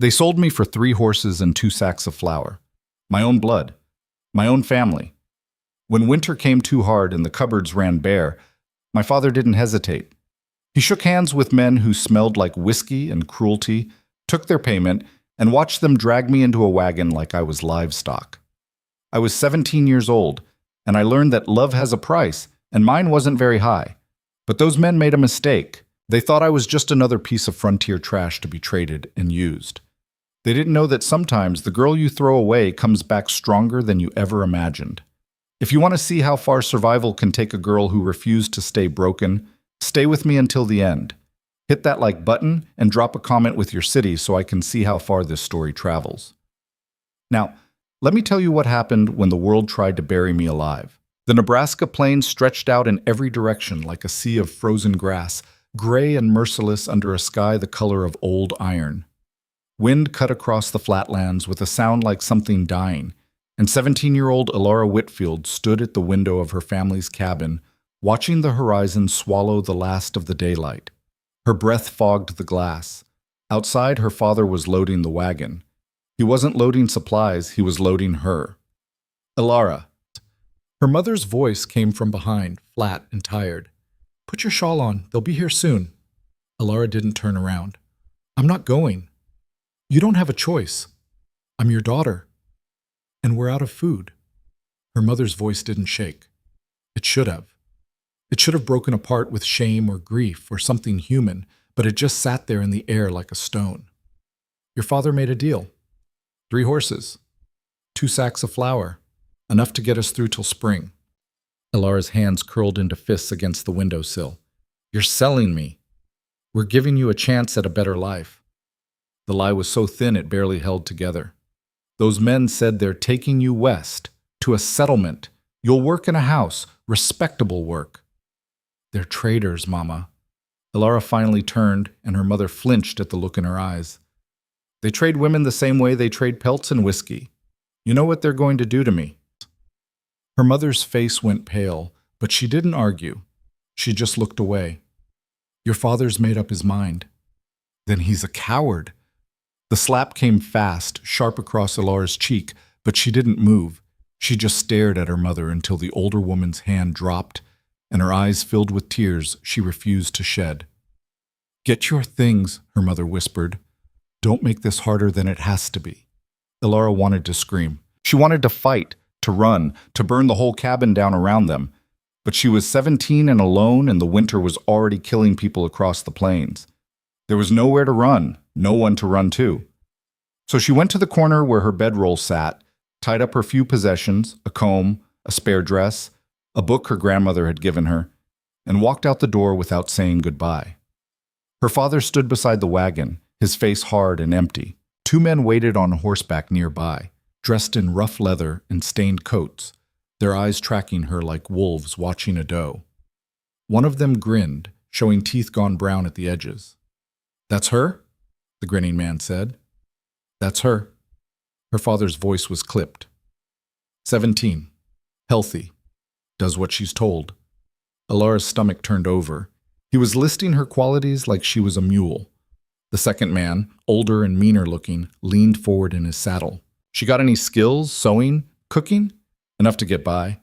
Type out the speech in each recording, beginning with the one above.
They sold me for 3 horses and 2 sacks of flour. My own blood. My own family. When winter came too hard and the cupboards ran bare, my father didn't hesitate. He shook hands with men who smelled like whiskey and cruelty, took their payment, and watched them drag me into a wagon like I was livestock. I was 17 years old, and I learned that love has a price, and mine wasn't very high. But those men made a mistake. They thought I was just another piece of frontier trash to be traded and used. They didn't know that sometimes the girl you throw away comes back stronger than you ever imagined. If you want to see how far survival can take a girl who refused to stay broken, stay with me until the end. Hit that like button and drop a comment with your city so I can see how far this story travels. Now, let me tell you what happened when the world tried to bury me alive. The Nebraska plains stretched out in every direction like a sea of frozen grass, gray and merciless under a sky the color of old iron. Wind cut across the flatlands with a sound like something dying, and 17-year-old Elora Whitfield stood at the window of her family's cabin, watching the horizon swallow the last of the daylight. Her breath fogged the glass. Outside, her father was loading the wagon. He wasn't loading supplies, he was loading her. Elora. Her mother's voice came from behind, flat and tired. Put your shawl on, they'll be here soon. Elora didn't turn around. I'm not going. You don't have a choice. I'm your daughter. And we're out of food. Her mother's voice didn't shake. It should have. It should have broken apart with shame or grief or something human, but it just sat there in the air like a stone. Your father made a deal. 3 horses. 2 sacks of flour. Enough to get us through till spring. Elora's hands curled into fists against the windowsill. You're selling me. We're giving you a chance at a better life. The lie was so thin it barely held together. Those men said they're taking you west, to a settlement. You'll work in a house, respectable work. They're traitors, Mama. Elora finally turned, and her mother flinched at the look in her eyes. They trade women the same way they trade pelts and whiskey. You know what they're going to do to me. Her mother's face went pale, but she didn't argue. She just looked away. Your father's made up his mind. Then he's a coward. The slap came fast, sharp across Elora's cheek, but she didn't move. She just stared at her mother until the older woman's hand dropped, and her eyes filled with tears she refused to shed. Get your things, her mother whispered. Don't make this harder than it has to be. Elora wanted to scream. She wanted to fight, to run, to burn the whole cabin down around them. But she was 17 and alone, and the winter was already killing people across the plains. There was nowhere to run, no one to run to. So she went to the corner where her bedroll sat, tied up her few possessions, a comb, a spare dress, a book her grandmother had given her, and walked out the door without saying goodbye. Her father stood beside the wagon, his face hard and empty. 2 men waited on horseback nearby, dressed in rough leather and stained coats, their eyes tracking her like wolves watching a doe. One of them grinned, showing teeth gone brown at the edges. That's her? The grinning man said. That's her. Her father's voice was clipped. 17. Healthy. Does what she's told. Elora's stomach turned over. He was listing her qualities like she was a mule. The second man, older and meaner looking, leaned forward in his saddle. She got any skills, sewing, cooking? Enough to get by.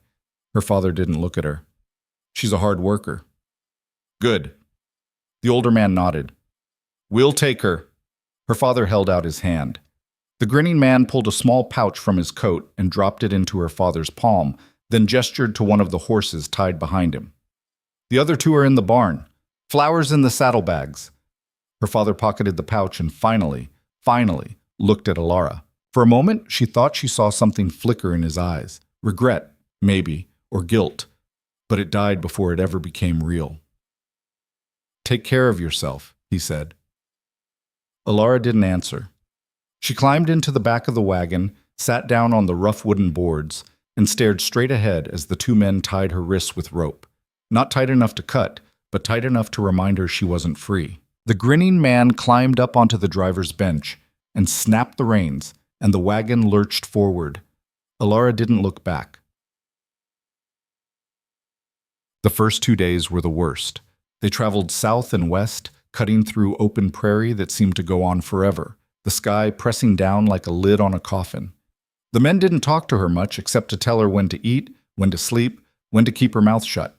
Her father didn't look at her. She's a hard worker. Good. The older man nodded. We'll take her. Her father held out his hand. The grinning man pulled a small pouch from his coat and dropped it into her father's palm, then gestured to one of the horses tied behind him. The other 2 are in the barn. Flowers in the saddlebags. Her father pocketed the pouch and finally looked at Elora. For a moment, she thought she saw something flicker in his eyes. Regret, maybe, or guilt. But it died before it ever became real. Take care of yourself, he said. Elora didn't answer. She climbed into the back of the wagon, sat down on the rough wooden boards, and stared straight ahead as the 2 men tied her wrists with rope. Not tight enough to cut, but tight enough to remind her she wasn't free. The grinning man climbed up onto the driver's bench and snapped the reins, and the wagon lurched forward. Elora didn't look back. The first 2 days were the worst. They traveled south and west, cutting through open prairie that seemed to go on forever. the sky pressing down like a lid on a coffin. The men didn't talk to her much except to tell her when to eat, when to sleep, when to keep her mouth shut.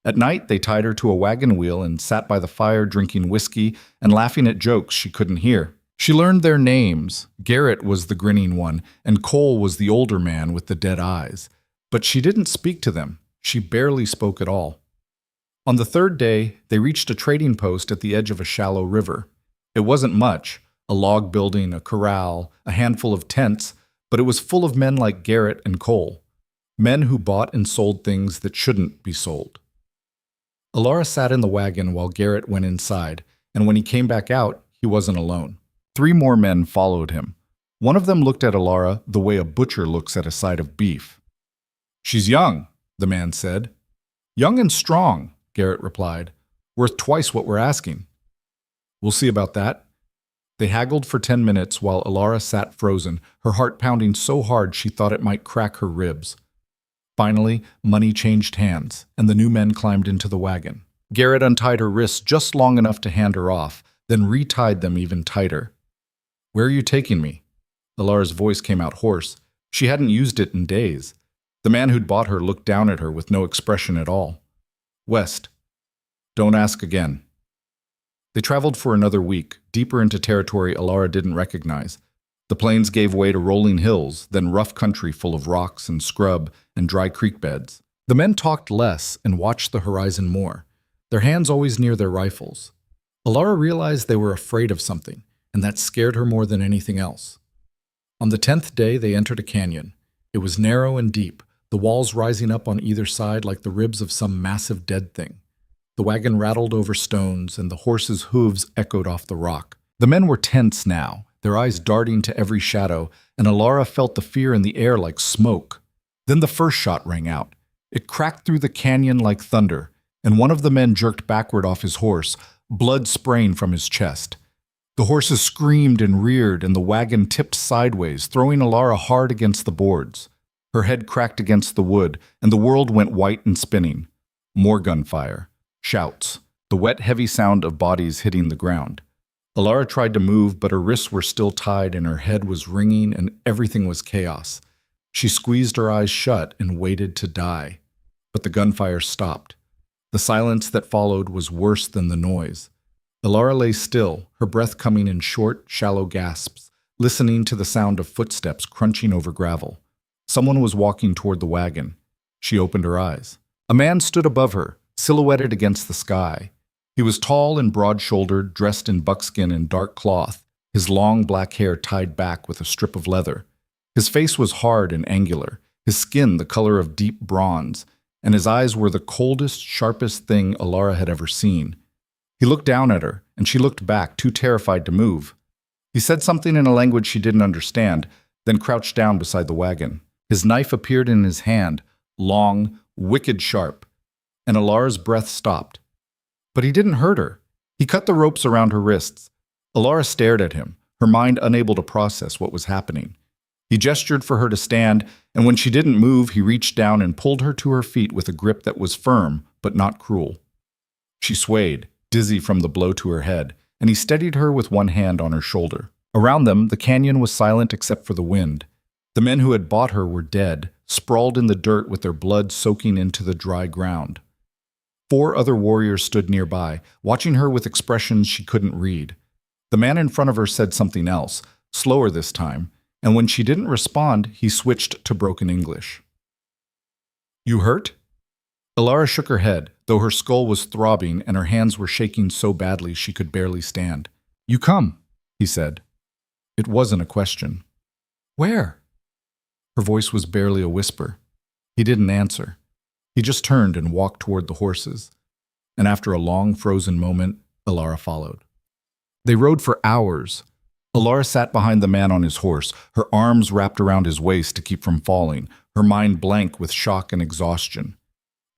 At night, they tied her to a wagon wheel and sat by the fire drinking whiskey and laughing at jokes she couldn't hear. She learned their names. Garrett was the grinning one, and Cole was the older man with the dead eyes. But she didn't speak to them. She barely spoke at all. On the third day, they reached a trading post at the edge of a shallow river. It wasn't much, a log building, a corral, a handful of tents, but it was full of men like Garrett and Cole, men who bought and sold things that shouldn't be sold. Alara sat in the wagon while Garrett went inside, and when he came back out, he wasn't alone. 3 more men followed him. One of them looked at Alara the way a butcher looks at a side of beef. "She's young," the man said. "Young and strong," Garrett replied. "Worth twice what we're asking." "We'll see about that." They haggled for 10 minutes while Alara sat frozen, her heart pounding so hard she thought it might crack her ribs. Finally, money changed hands, and the new men climbed into the wagon. Garrett untied her wrists just long enough to hand her off, then retied them even tighter. "Where are you taking me?" Alara's voice came out hoarse. She hadn't used it in days. The man who'd bought her looked down at her with no expression at all. "West. Don't ask again." They traveled for another week, deeper into territory Alara didn't recognize. The plains gave way to rolling hills, then rough country full of rocks and scrub and dry creek beds. The men talked less and watched the horizon more, their hands always near their rifles. Alara realized they were afraid of something, and that scared her more than anything else. On the 10th day, they entered a canyon. It was narrow and deep, the walls rising up on either side like the ribs of some massive dead thing. The wagon rattled over stones, and the horses' hooves echoed off the rock. The men were tense now, their eyes darting to every shadow, and Alara felt the fear in the air like smoke. Then the first shot rang out. It cracked through the canyon like thunder, and one of the men jerked backward off his horse, blood spraying from his chest. The horses screamed and reared, and the wagon tipped sideways, throwing Alara hard against the boards. Her head cracked against the wood, and the world went white and spinning. More gunfire. Shouts. The wet, heavy sound of bodies hitting the ground. Alara tried to move, but her wrists were still tied and her head was ringing and everything was chaos. She squeezed her eyes shut and waited to die. But the gunfire stopped. The silence that followed was worse than the noise. Alara lay still, her breath coming in short, shallow gasps, listening to the sound of footsteps crunching over gravel. Someone was walking toward the wagon. She opened her eyes. A man stood above her, silhouetted against the sky. He was tall and broad-shouldered, dressed in buckskin and dark cloth, his long black hair tied back with a strip of leather. His face was hard and angular, his skin the color of deep bronze, and his eyes were the coldest, sharpest thing Alara had ever seen. He looked down at her, and she looked back, too terrified to move. He said something in a language she didn't understand, then crouched down beside the wagon. His knife appeared in his hand, long, wicked sharp, and Alara's breath stopped. But he didn't hurt her. He cut the ropes around her wrists. Alara stared at him, her mind unable to process what was happening. He gestured for her to stand, and when she didn't move, he reached down and pulled her to her feet with a grip that was firm, but not cruel. She swayed, dizzy from the blow to her head, and he steadied her with one hand on her shoulder. Around them, the canyon was silent except for the wind. The men who had bought her were dead, sprawled in the dirt with their blood soaking into the dry ground. 4 other warriors stood nearby, watching her with expressions she couldn't read. The man in front of her said something else, slower this time, and when she didn't respond, he switched to broken English. "You hurt?" Alara shook her head, though her skull was throbbing and her hands were shaking so badly she could barely stand. "You come," he said. It wasn't a question. "Where?" Her voice was barely a whisper. He didn't answer. He just turned and walked toward the horses. And after a long, frozen moment, Alara followed. They rode for hours. Alara sat behind the man on his horse, her arms wrapped around his waist to keep from falling, her mind blank with shock and exhaustion.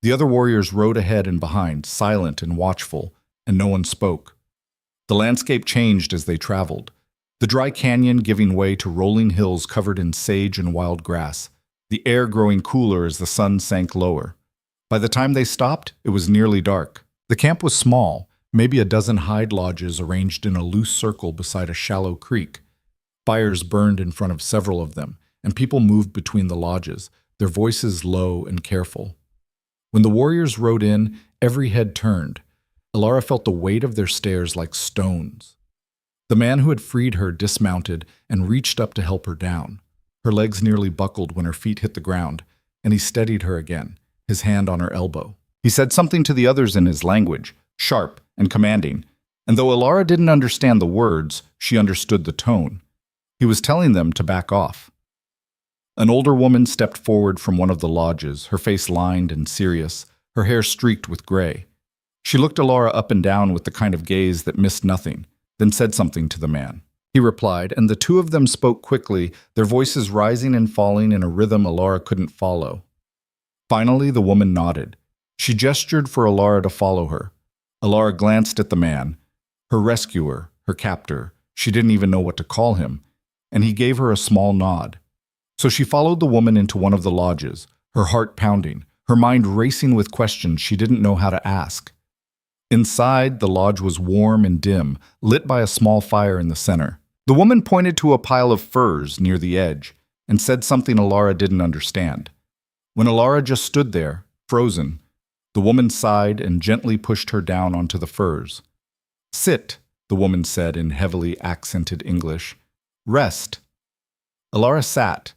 The other warriors rode ahead and behind, silent and watchful, and no one spoke. The landscape changed as they traveled, the dry canyon giving way to rolling hills covered in sage and wild grass, the air growing cooler as the sun sank lower. By the time they stopped, it was nearly dark. The camp was small, maybe a dozen hide lodges arranged in a loose circle beside a shallow creek. Fires burned in front of several of them, and people moved between the lodges, their voices low and careful. When the warriors rode in, every head turned. Alara felt the weight of their stares like stones. The man who had freed her dismounted and reached up to help her down. Her legs nearly buckled when her feet hit the ground, and he steadied her again, his hand on her elbow. He said something to the others in his language, sharp and commanding, and though Alara didn't understand the words, she understood the tone. He was telling them to back off. An older woman stepped forward from one of the lodges, her face lined and serious, her hair streaked with gray. She looked Alara up and down with the kind of gaze that missed nothing, then said something to the man. He replied, and the two of them spoke quickly, their voices rising and falling in a rhythm Alara couldn't follow. Finally, the woman nodded. She gestured for Alara to follow her. Alara glanced at the man, her rescuer, her captor. She didn't even know what to call him, and he gave her a small nod. So she followed the woman into one of the lodges, her heart pounding, her mind racing with questions she didn't know how to ask. Inside, the lodge was warm and dim, lit by a small fire in the center. The woman pointed to a pile of furs near the edge and said something Alara didn't understand. When Alara just stood there, frozen, the woman sighed and gently pushed her down onto the furs. "Sit," the woman said in heavily accented English. "Rest." Alara sat.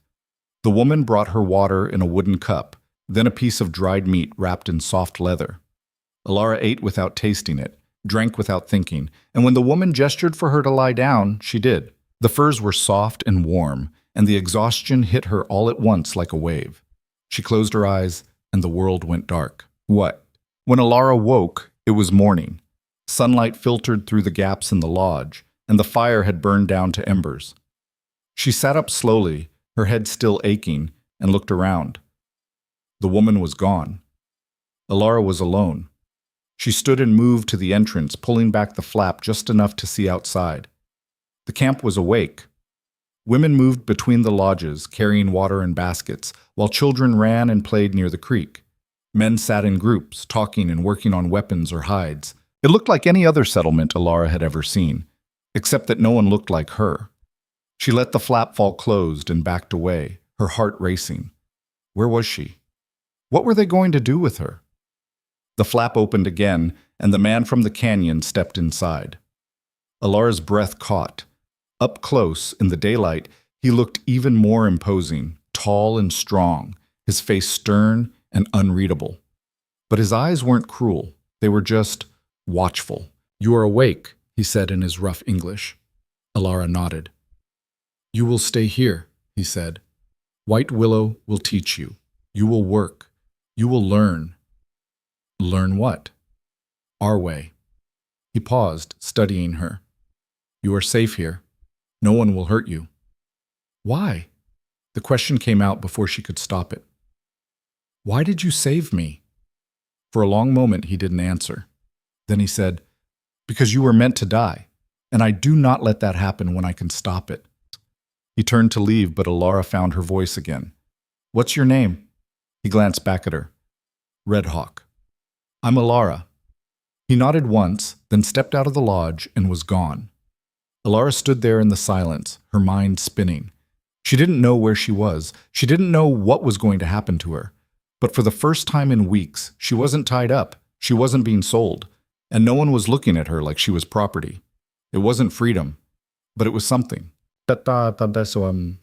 The woman brought her water in a wooden cup, then a piece of dried meat wrapped in soft leather. Alara ate without tasting it, drank without thinking, and when the woman gestured for her to lie down, she did. The furs were soft and warm, and the exhaustion hit her all at once like a wave. She closed her eyes, and the world went dark. What? When Alara woke, it was morning. Sunlight filtered through the gaps in the lodge, and the fire had burned down to embers. She sat up slowly, her head still aching, and looked around. The woman was gone. Alara was alone. She stood and moved to the entrance, pulling back the flap just enough to see outside. The camp was awake. Women moved between the lodges, carrying water in baskets, while children ran and played near the creek. Men sat in groups, talking and working on weapons or hides. It looked like any other settlement Alara had ever seen, except that no one looked like her. She let the flap fall closed and backed away, her heart racing. Where was she? What were they going to do with her? The flap opened again, and the man from the canyon stepped inside. Alara's breath caught. Up close, in the daylight, he looked even more imposing, tall and strong, his face stern and unreadable. But his eyes weren't cruel. They were just watchful. "You are awake," he said in his rough English. Alara nodded. "You will stay here," he said. "White Willow will teach you. You will work. You will learn." "Learn what?" "Our way." He paused, studying her. "You are safe here. No one will hurt you." "Why?" The question came out before she could stop it. "Why did you save me?" For a long moment he didn't answer. Then he said, "Because you were meant to die, and I do not let that happen when I can stop it." He turned to leave, but Alara found her voice again. "What's your name?" He glanced back at her. "Red Hawk." "I'm Alara." He nodded once, then stepped out of the lodge and was gone. Alara stood there in the silence, her mind spinning. She didn't know where she was. She didn't know what was going to happen to her. But for the first time in weeks, she wasn't tied up. She wasn't being sold. And no one was looking at her like she was property. It wasn't freedom, but it was something. The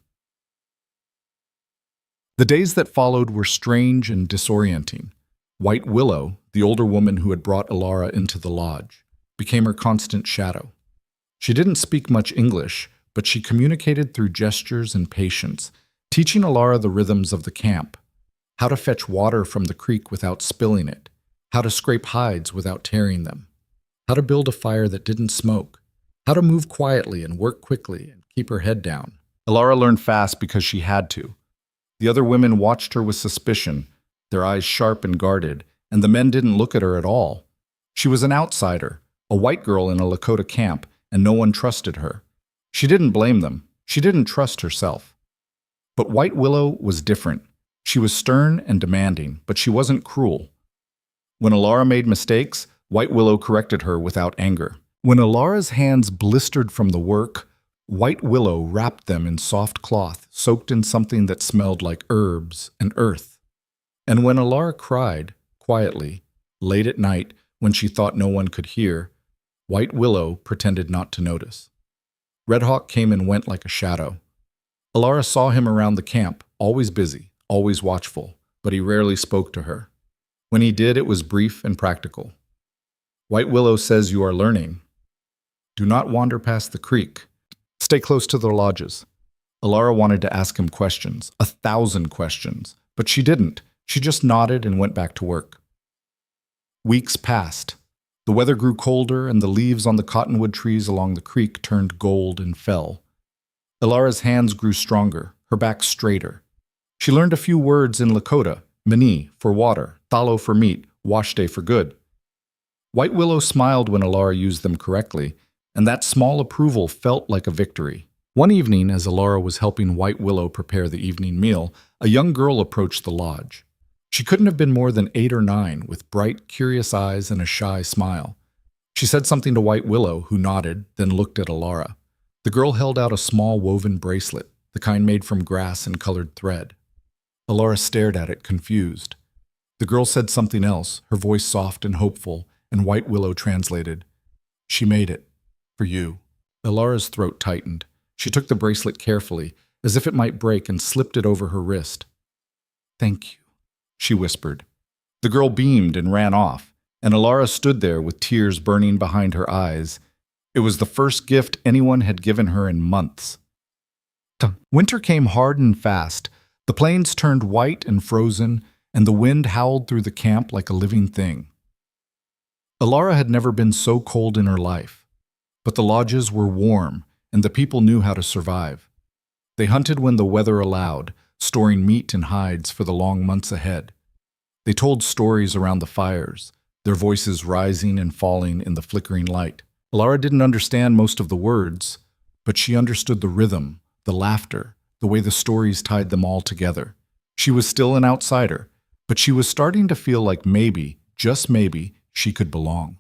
days that followed were strange and disorienting. White Willow, the older woman who had brought Alara into the lodge, became her constant shadow. She didn't speak much English, but she communicated through gestures and patience, teaching Alara the rhythms of the camp, how to fetch water from the creek without spilling it, how to scrape hides without tearing them, how to build a fire that didn't smoke, how to move quietly and work quickly and keep her head down. Alara learned fast because she had to. The other women watched her with suspicion, their eyes sharp and guarded, and the men didn't look at her at all. She was an outsider, a white girl in a Lakota camp, and no one trusted her. She didn't blame them. She didn't trust herself. But White Willow was different. She was stern and demanding, but she wasn't cruel. When Alara made mistakes, White Willow corrected her without anger. When Alara's hands blistered from the work, White willow wrapped them in soft cloth, soaked in something that smelled like herbs and earth. And when Alara cried, quietly, late at night, when she thought no one could hear, White Willow pretended not to notice. Red Hawk came and went like a shadow. Alara saw him around the camp, always busy, always watchful, but he rarely spoke to her. When he did, it was brief and practical. White Willow says you are learning. Do not wander past the creek. Stay close to the lodges. Alara wanted to ask him questions, 1,000 questions, but she didn't. She just nodded and went back to work. Weeks passed. The weather grew colder, and the leaves on the cottonwood trees along the creek turned gold and fell. Alara's hands grew stronger, her back straighter. She learned a few words in Lakota: mani for water, thalo for meat, wash day for good. White Willow smiled when Alara used them correctly, and that small approval felt like a victory. One evening, as Alara was helping White Willow prepare the evening meal, a young girl approached the lodge. She couldn't have been more than 8 or 9, with bright, curious eyes and a shy smile. She said something to White Willow, who nodded, then looked at Alara. The girl held out a small woven bracelet, the kind made from grass and colored thread. Alara stared at it, confused. The girl said something else, her voice soft and hopeful, and White Willow translated, "She made it. For you." Alara's throat tightened. She took the bracelet carefully, as if it might break, and slipped it over her wrist. "Thank you," she whispered. The girl beamed and ran off, and Alara stood there with tears burning behind her eyes. It was the first gift anyone had given her in months. Winter came hard and fast. The plains turned white and frozen, and the wind howled through the camp like a living thing. Alara had never been so cold in her life, but the lodges were warm, and the people knew how to survive. They hunted when the weather allowed, storing meat and hides for the long months ahead. They told stories around the fires, their voices rising and falling in the flickering light. Alara didn't understand most of the words, but she understood the rhythm, the laughter, the way the stories tied them all together. She was still an outsider, but she was starting to feel like maybe, just maybe, she could belong.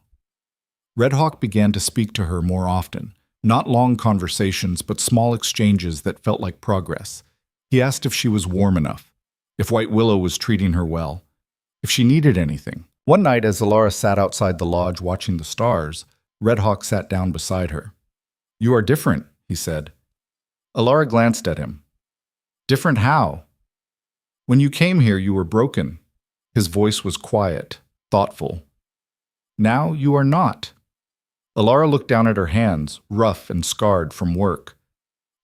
Red Hawk began to speak to her more often, not long conversations, but small exchanges that felt like progress. He asked if she was warm enough, if White Willow was treating her well, if she needed anything. One night, as Alara sat outside the lodge watching the stars, Red Hawk sat down beside her. "You are different," he said. Alara glanced at him. "Different how?" "When you came here, you were broken." His voice was quiet, thoughtful. "Now you are not." Alara looked down at her hands, rough and scarred from work.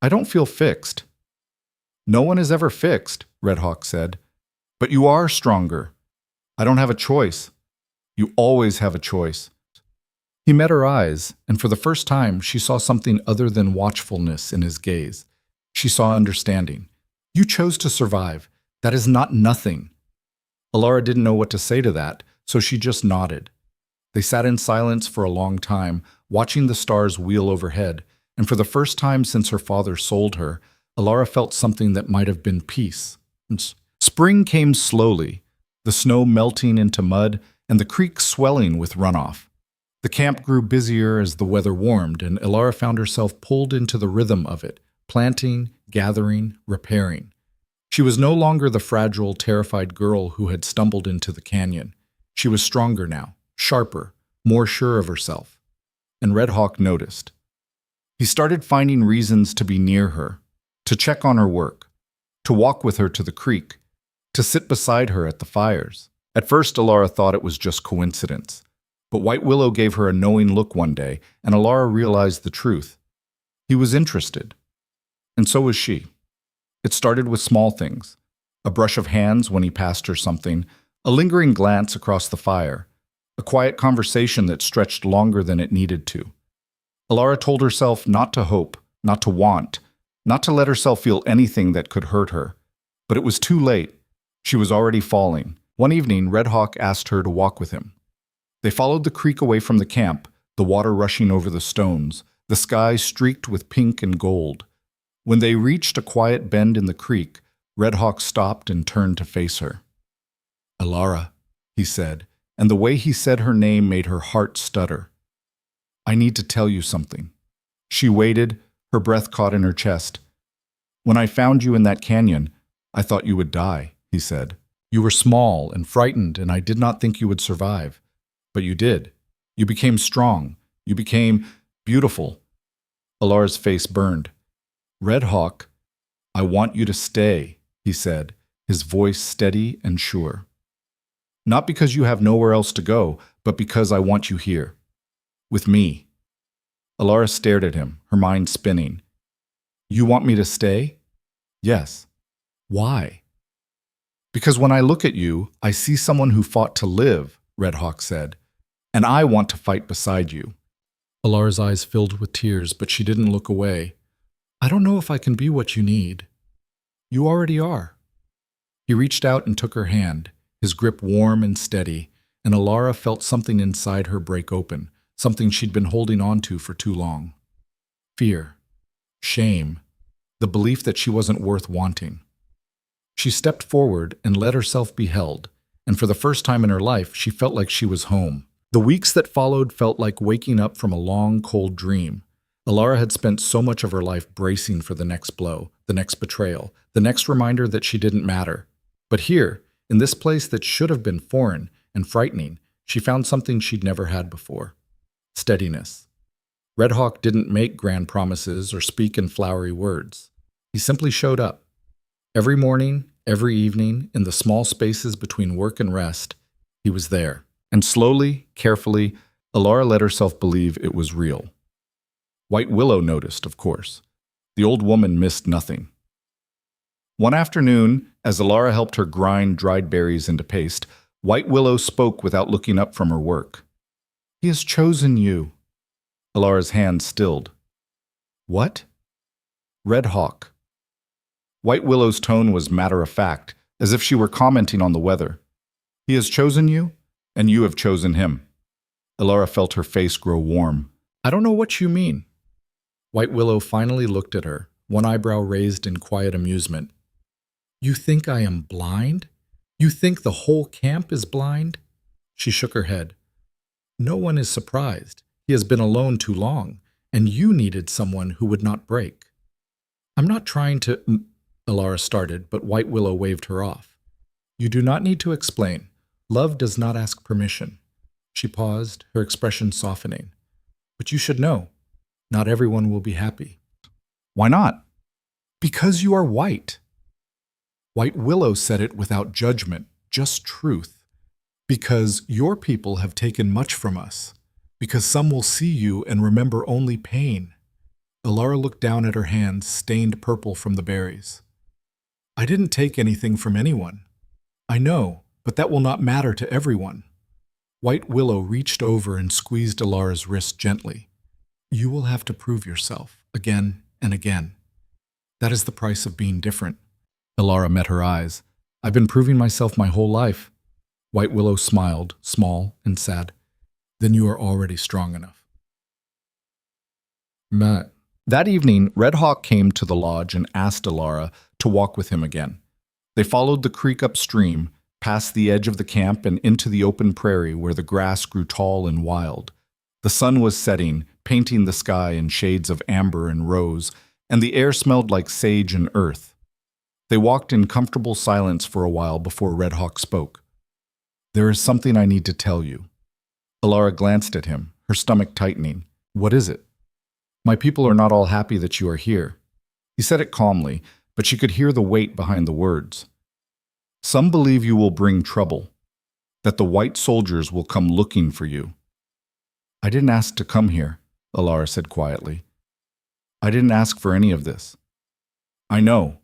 "I don't feel fixed." "No one is ever fixed," Red Hawk said. "But you are stronger." "I don't have a choice." "You always have a choice." He met her eyes, and for the first time she saw something other than watchfulness in his gaze. She saw understanding. "You chose to survive. That is not nothing." Alara didn't know what to say to that, so she just nodded. They sat in silence for a long time, watching the stars wheel overhead, and for the first time since her father sold her, Alara felt something that might have been peace. Spring came slowly, the snow melting into mud and the creek swelling with runoff. The camp grew busier as the weather warmed, and Alara found herself pulled into the rhythm of it, planting, gathering, repairing. She was no longer the fragile, terrified girl who had stumbled into the canyon. She was stronger now, sharper, more sure of herself. And Red Hawk noticed. He started finding reasons to be near her, to check on her work, to walk with her to the creek, to sit beside her at the fires. At first, Alara thought it was just coincidence. But White Willow gave her a knowing look one day, and Alara realized the truth. He was interested. And so was she. It started with small things. A brush of hands when he passed her something, a lingering glance across the fire, a quiet conversation that stretched longer than it needed to. Alara told herself not to hope, not to want, not to let herself feel anything that could hurt her. But it was too late. She was already falling. One evening, Red Hawk asked her to walk with him. They followed the creek away from the camp, the water rushing over the stones, the sky streaked with pink and gold. When they reached a quiet bend in the creek, Red Hawk stopped and turned to face her. "Alara," he said, and the way he said her name made her heart stutter. "I need to tell you something." She waited, Her breath caught in her chest. "When I found you in that canyon, I thought you would die," he said. "You were small and frightened, and I did not think you would survive. But you did. You became strong. You became beautiful." Alara's face burned. "Red Hawk, I want you to stay," he said, his voice steady and sure. "Not because you have nowhere else to go, but because I want you here. With me." Alara stared at him, her mind spinning. "You want me to stay?" "Yes." "Why?" "Because when I look at you, I see someone who fought to live," Red Hawk said, "and I want to fight beside you." Alara's eyes filled with tears, but she didn't look away. "I don't know if I can be what you need." "You already are." He reached out and took her hand, his grip warm and steady, and Alara felt something inside her break open, something she'd been holding on to for too long. Fear. Shame. The belief that she wasn't worth wanting. She stepped forward and let herself be held, and for the first time in her life, she felt like she was home. The weeks that followed felt like waking up from a long, cold dream. Alara had spent so much of her life bracing for the next blow, the next betrayal, the next reminder that she didn't matter. But here, in this place that should have been foreign and frightening, she found something she'd never had before. Steadiness. Red Hawk didn't make grand promises or speak in flowery words. He simply showed up. Every morning, every evening, in the small spaces between work and rest, he was there. And slowly, carefully, Alara let herself believe it was real. White Willow noticed, of course. The old woman missed nothing. One afternoon, as Alara helped her grind dried berries into paste, White Willow spoke without looking up from her work. "He has chosen you." Alara's hand stilled. "What?" "Red Hawk." White Willow's tone was matter-of-fact, as if she were commenting on the weather. "He has chosen you, and you have chosen him." Alara felt her face grow warm. "I don't know what you mean." White Willow finally looked at her, one eyebrow raised in quiet amusement. "You think I am blind? You think the whole camp is blind?" She shook her head. "No one is surprised. He has been alone too long, and you needed someone who would not break." "I'm not trying to—" Alara started, but White Willow waved her off. "You do not need to explain. Love does not ask permission." She paused, her expression softening. "But you should know, not everyone will be happy." "Why not?" "Because you are white." White Willow said it without judgment, just truth. "Because your people have taken much from us. Because some will see you and remember only pain." Alara looked down at her hands, stained purple from the berries. "I didn't take anything from anyone." "I know, but that will not matter to everyone." White Willow reached over and squeezed Alara's wrist gently. "You will have to prove yourself, again and again. That is the price of being different." Alara met her eyes. "I've been proving myself my whole life." White Willow smiled, small and sad. "Then you are already strong enough." Matt. That evening, Red Hawk came to the lodge and asked Alara to walk with him again. They followed the creek upstream, past the edge of the camp and into the open prairie where the grass grew tall and wild. The sun was setting, painting the sky in shades of amber and rose, and the air smelled like sage and earth. They walked in comfortable silence for a while before Red Hawk spoke. "There is something I need to tell you." Alara glanced at him, her stomach tightening. "What is it?" "My people are not all happy that you are here." He said it calmly, but she could hear the weight behind the words. "Some believe you will bring trouble, that the white soldiers will come looking for you." "I didn't ask to come here," Alara said quietly. "I didn't ask for any of this." "I know."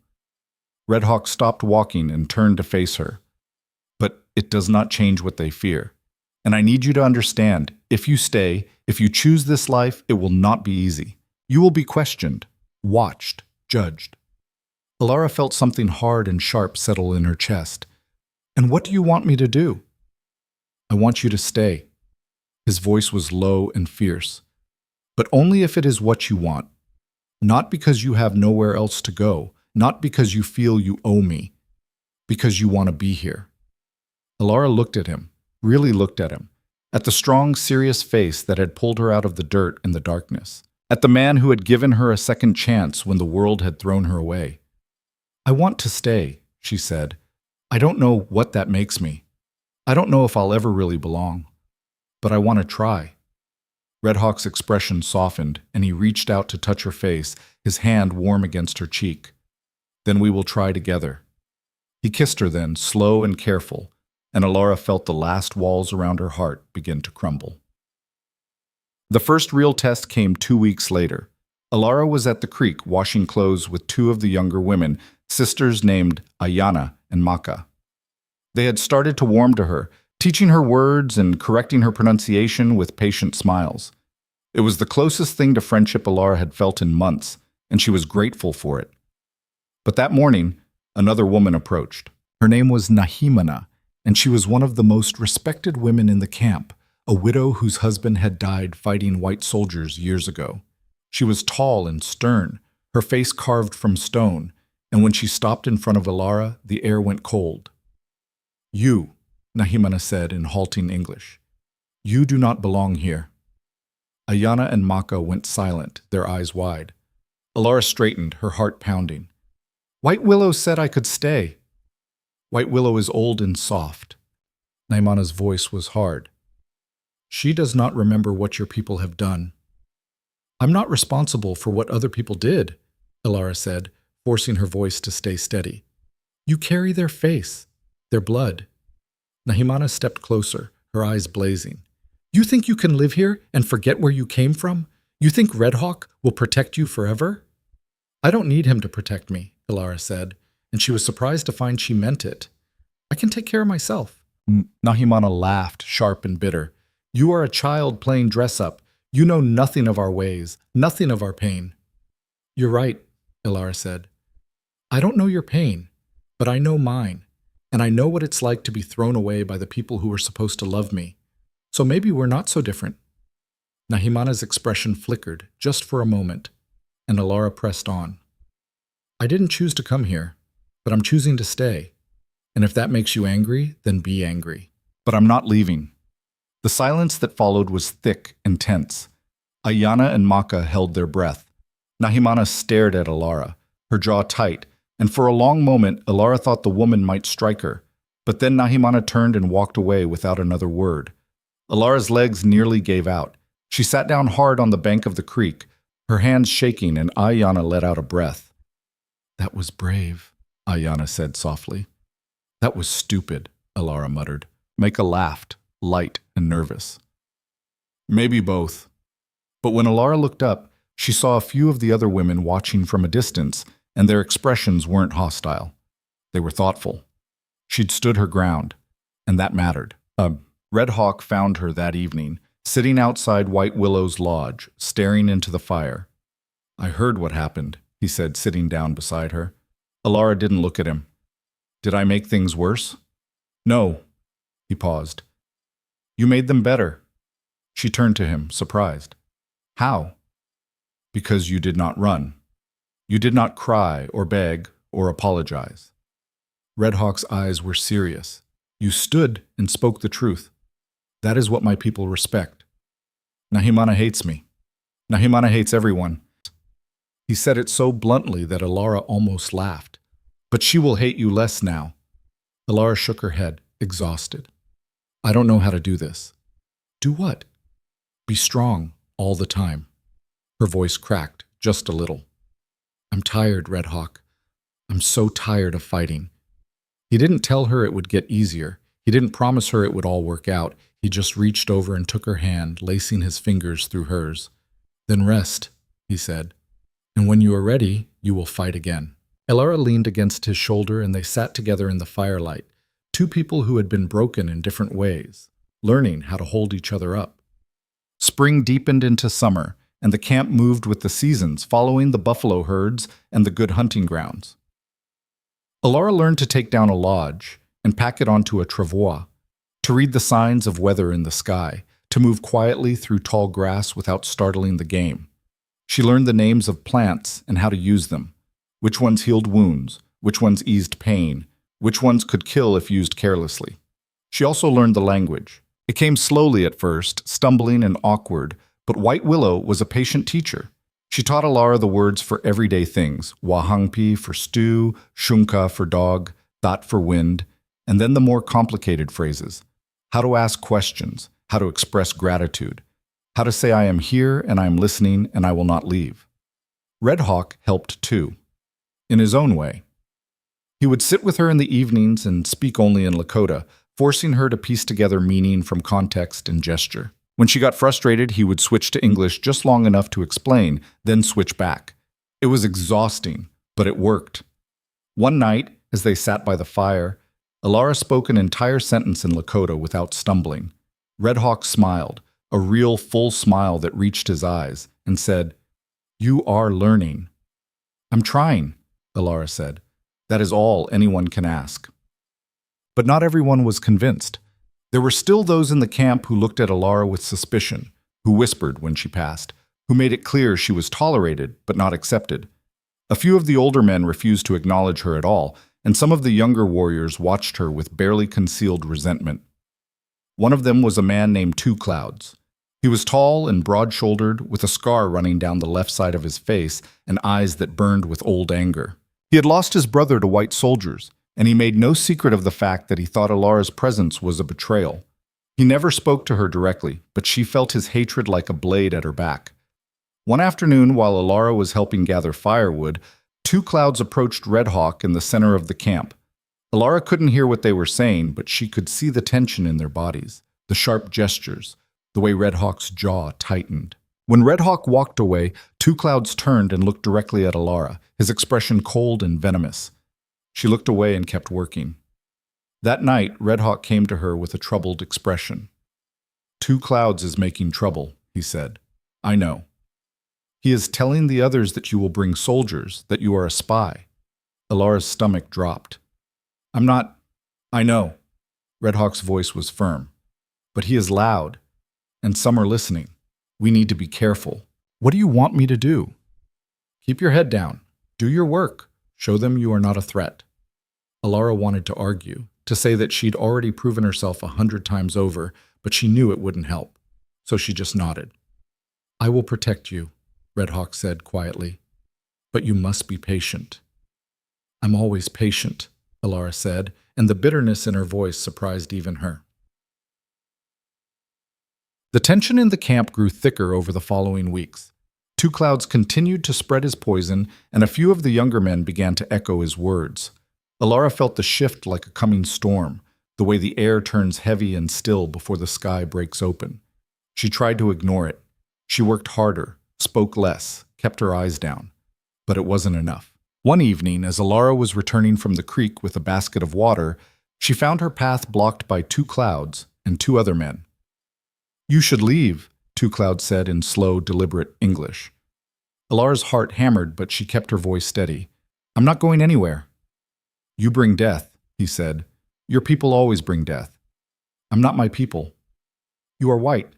Red Hawk stopped walking and turned to face her. "But it does not change what they fear. And I need you to understand, if you stay, if you choose this life, it will not be easy. You will be questioned, watched, judged." Alara felt something hard and sharp settle in her chest. "And what do you want me to do?" "I want you to stay." His voice was low and fierce. "But only if it is what you want. Not because you have nowhere else to go, not because you feel you owe me, because you want to be here." Alara looked at him, really looked at him, at the strong, serious face that had pulled her out of the dirt and the darkness, at the man who had given her a second chance when the world had thrown her away. "I want to stay," she said. "I don't know what that makes me. I don't know if I'll ever really belong. But I want to try." Red Hawk's expression softened, and he reached out to touch her face, his hand warm against her cheek. "Then we will try together." He kissed her then, slow and careful, and Alara felt the last walls around her heart begin to crumble. The first real test came 2 weeks later. Alara was at the creek washing clothes with two of the younger women, sisters named Ayana and Maka. They had started to warm to her, teaching her words and correcting her pronunciation with patient smiles. It was the closest thing to friendship Alara had felt in months, and she was grateful for it. But that morning, another woman approached. Her name was Nahimana, and she was one of the most respected women in the camp, a widow whose husband had died fighting white soldiers years ago. She was tall and stern, her face carved from stone, and when she stopped in front of Alara, the air went cold. "You," Nahimana said in halting English, "you do not belong here." Ayana and Maka went silent, their eyes wide. Alara straightened, her heart pounding. "White Willow said I could stay." "White Willow is old and soft." Nahimana's voice was hard. "She does not remember what your people have done." "I'm not responsible for what other people did," Alara said, forcing her voice to stay steady. "You carry their face, their blood." Nahimana stepped closer, her eyes blazing. "You think you can live here and forget where you came from? You think Red Hawk will protect you forever?" "I don't need him to protect me," Alara said, and she was surprised to find she meant it. "I can take care of myself." Nahimana laughed, sharp and bitter. "You are a child playing dress-up. You know nothing of our ways, nothing of our pain." "You're right," Alara said. "I don't know your pain, but I know mine, and I know what it's like to be thrown away by the people who were supposed to love me. So maybe we're not so different." Nahimana's expression flickered, just for a moment, and Alara pressed on. "I didn't choose to come here, but I'm choosing to stay. And if that makes you angry, then be angry. But I'm not leaving." The silence that followed was thick and tense. Ayana and Maka held their breath. Nahimana stared at Alara, her jaw tight, and for a long moment Alara thought the woman might strike her. But then Nahimana turned and walked away without another word. Alara's legs nearly gave out. She sat down hard on the bank of the creek, her hands shaking, and Ayana let out a breath. "That was brave," Ayana said softly. "That was stupid," Alara muttered. Maka laughed, light and nervous. "Maybe both." But when Alara looked up, she saw a few of the other women watching from a distance, and their expressions weren't hostile. They were thoughtful. She'd stood her ground, and that mattered. Red Hawk found her that evening, sitting outside White Willow's lodge, staring into the fire. "I heard what happened," he said, sitting down beside her. Alara didn't look at him. "Did I make things worse?" "No." He paused. "You made them better." She turned to him, surprised. "How?" "Because you did not run. You did not cry or beg or apologize." Red Hawk's eyes were serious. "You stood and spoke the truth. That is what my people respect. Nahimana hates me. Nahimana hates everyone." He said it so bluntly that Alara almost laughed. "But she will hate you less now." Alara shook her head, exhausted. "I don't know how to do this." "Do what?" "Be strong all the time." Her voice cracked, just a little. "I'm tired, Red Hawk. I'm so tired of fighting." He didn't tell her it would get easier. He didn't promise her it would all work out. He just reached over and took her hand, lacing his fingers through hers. "Then rest," he said. "And when you are ready, you will fight again." Alara leaned against his shoulder and they sat together in the firelight, two people who had been broken in different ways, learning how to hold each other up. Spring deepened into summer, and the camp moved with the seasons, following the buffalo herds and the good hunting grounds. Alara learned to take down a lodge and pack it onto a travois, to read the signs of weather in the sky, to move quietly through tall grass without startling the game. She learned the names of plants and how to use them, which ones healed wounds, which ones eased pain, which ones could kill if used carelessly. She also learned the language. It came slowly at first, stumbling and awkward, but White Willow was a patient teacher. She taught Alara the words for everyday things, wahangpi for stew, shunka for dog, that for wind, and then the more complicated phrases. How to ask questions, how to express gratitude, how to say I am here and I am listening and I will not leave. Red Hawk helped too, in his own way. He would sit with her in the evenings and speak only in Lakota, forcing her to piece together meaning from context and gesture. When she got frustrated, he would switch to English just long enough to explain, then switch back. It was exhausting, but it worked. One night, as they sat by the fire, Alara spoke an entire sentence in Lakota without stumbling. Red Hawk smiled, a real full smile that reached his eyes, and said, "You are learning." "I'm trying," Alara said. "That is all anyone can ask." But not everyone was convinced. There were still those in the camp who looked at Alara with suspicion, who whispered when she passed, who made it clear she was tolerated but not accepted. A few of the older men refused to acknowledge her at all, and some of the younger warriors watched her with barely concealed resentment. One of them was a man named Two Clouds. He was tall and broad-shouldered, with a scar running down the left side of his face and eyes that burned with old anger. He had lost his brother to white soldiers, and he made no secret of the fact that he thought Alara's presence was a betrayal. He never spoke to her directly, but she felt his hatred like a blade at her back. One afternoon, while Alara was helping gather firewood, Two Clouds approached Red Hawk in the center of the camp. Alara couldn't hear what they were saying, but she could see the tension in their bodies, the sharp gestures, the way Red Hawk's jaw tightened. When Red Hawk walked away, Two Clouds turned and looked directly at Alara, his expression cold and venomous. She looked away and kept working. That night, Red Hawk came to her with a troubled expression. "Two Clouds is making trouble," he said. "I know. He is telling the others that you will bring soldiers, that you are a spy." Alara's stomach dropped. "I'm not—" "I know." Red Hawk's voice was firm. "But he is loud, and some are listening. We need to be careful. What do you want me to do?" "Keep your head down. Do your work. Show them you are not a threat." Alara wanted to argue, to say that she'd already proven herself 100 times over, but she knew it wouldn't help. So she just nodded. "I will protect you," Red Hawk said quietly. "But you must be patient." "I'm always patient," Alara said, and the bitterness in her voice surprised even her. The tension in the camp grew thicker over the following weeks. Two Clouds continued to spread his poison, and a few of the younger men began to echo his words. Alara felt the shift like a coming storm, the way the air turns heavy and still before the sky breaks open. She tried to ignore it. She worked harder, spoke less, kept her eyes down. But it wasn't enough. One evening, as Alara was returning from the creek with a basket of water, she found her path blocked by Two Clouds and two other men. "You should leave," Two Clouds said in slow, deliberate English. Alara's heart hammered, but she kept her voice steady. "I'm not going anywhere." "You bring death," he said. "Your people always bring death." "I'm not my people." "You are white.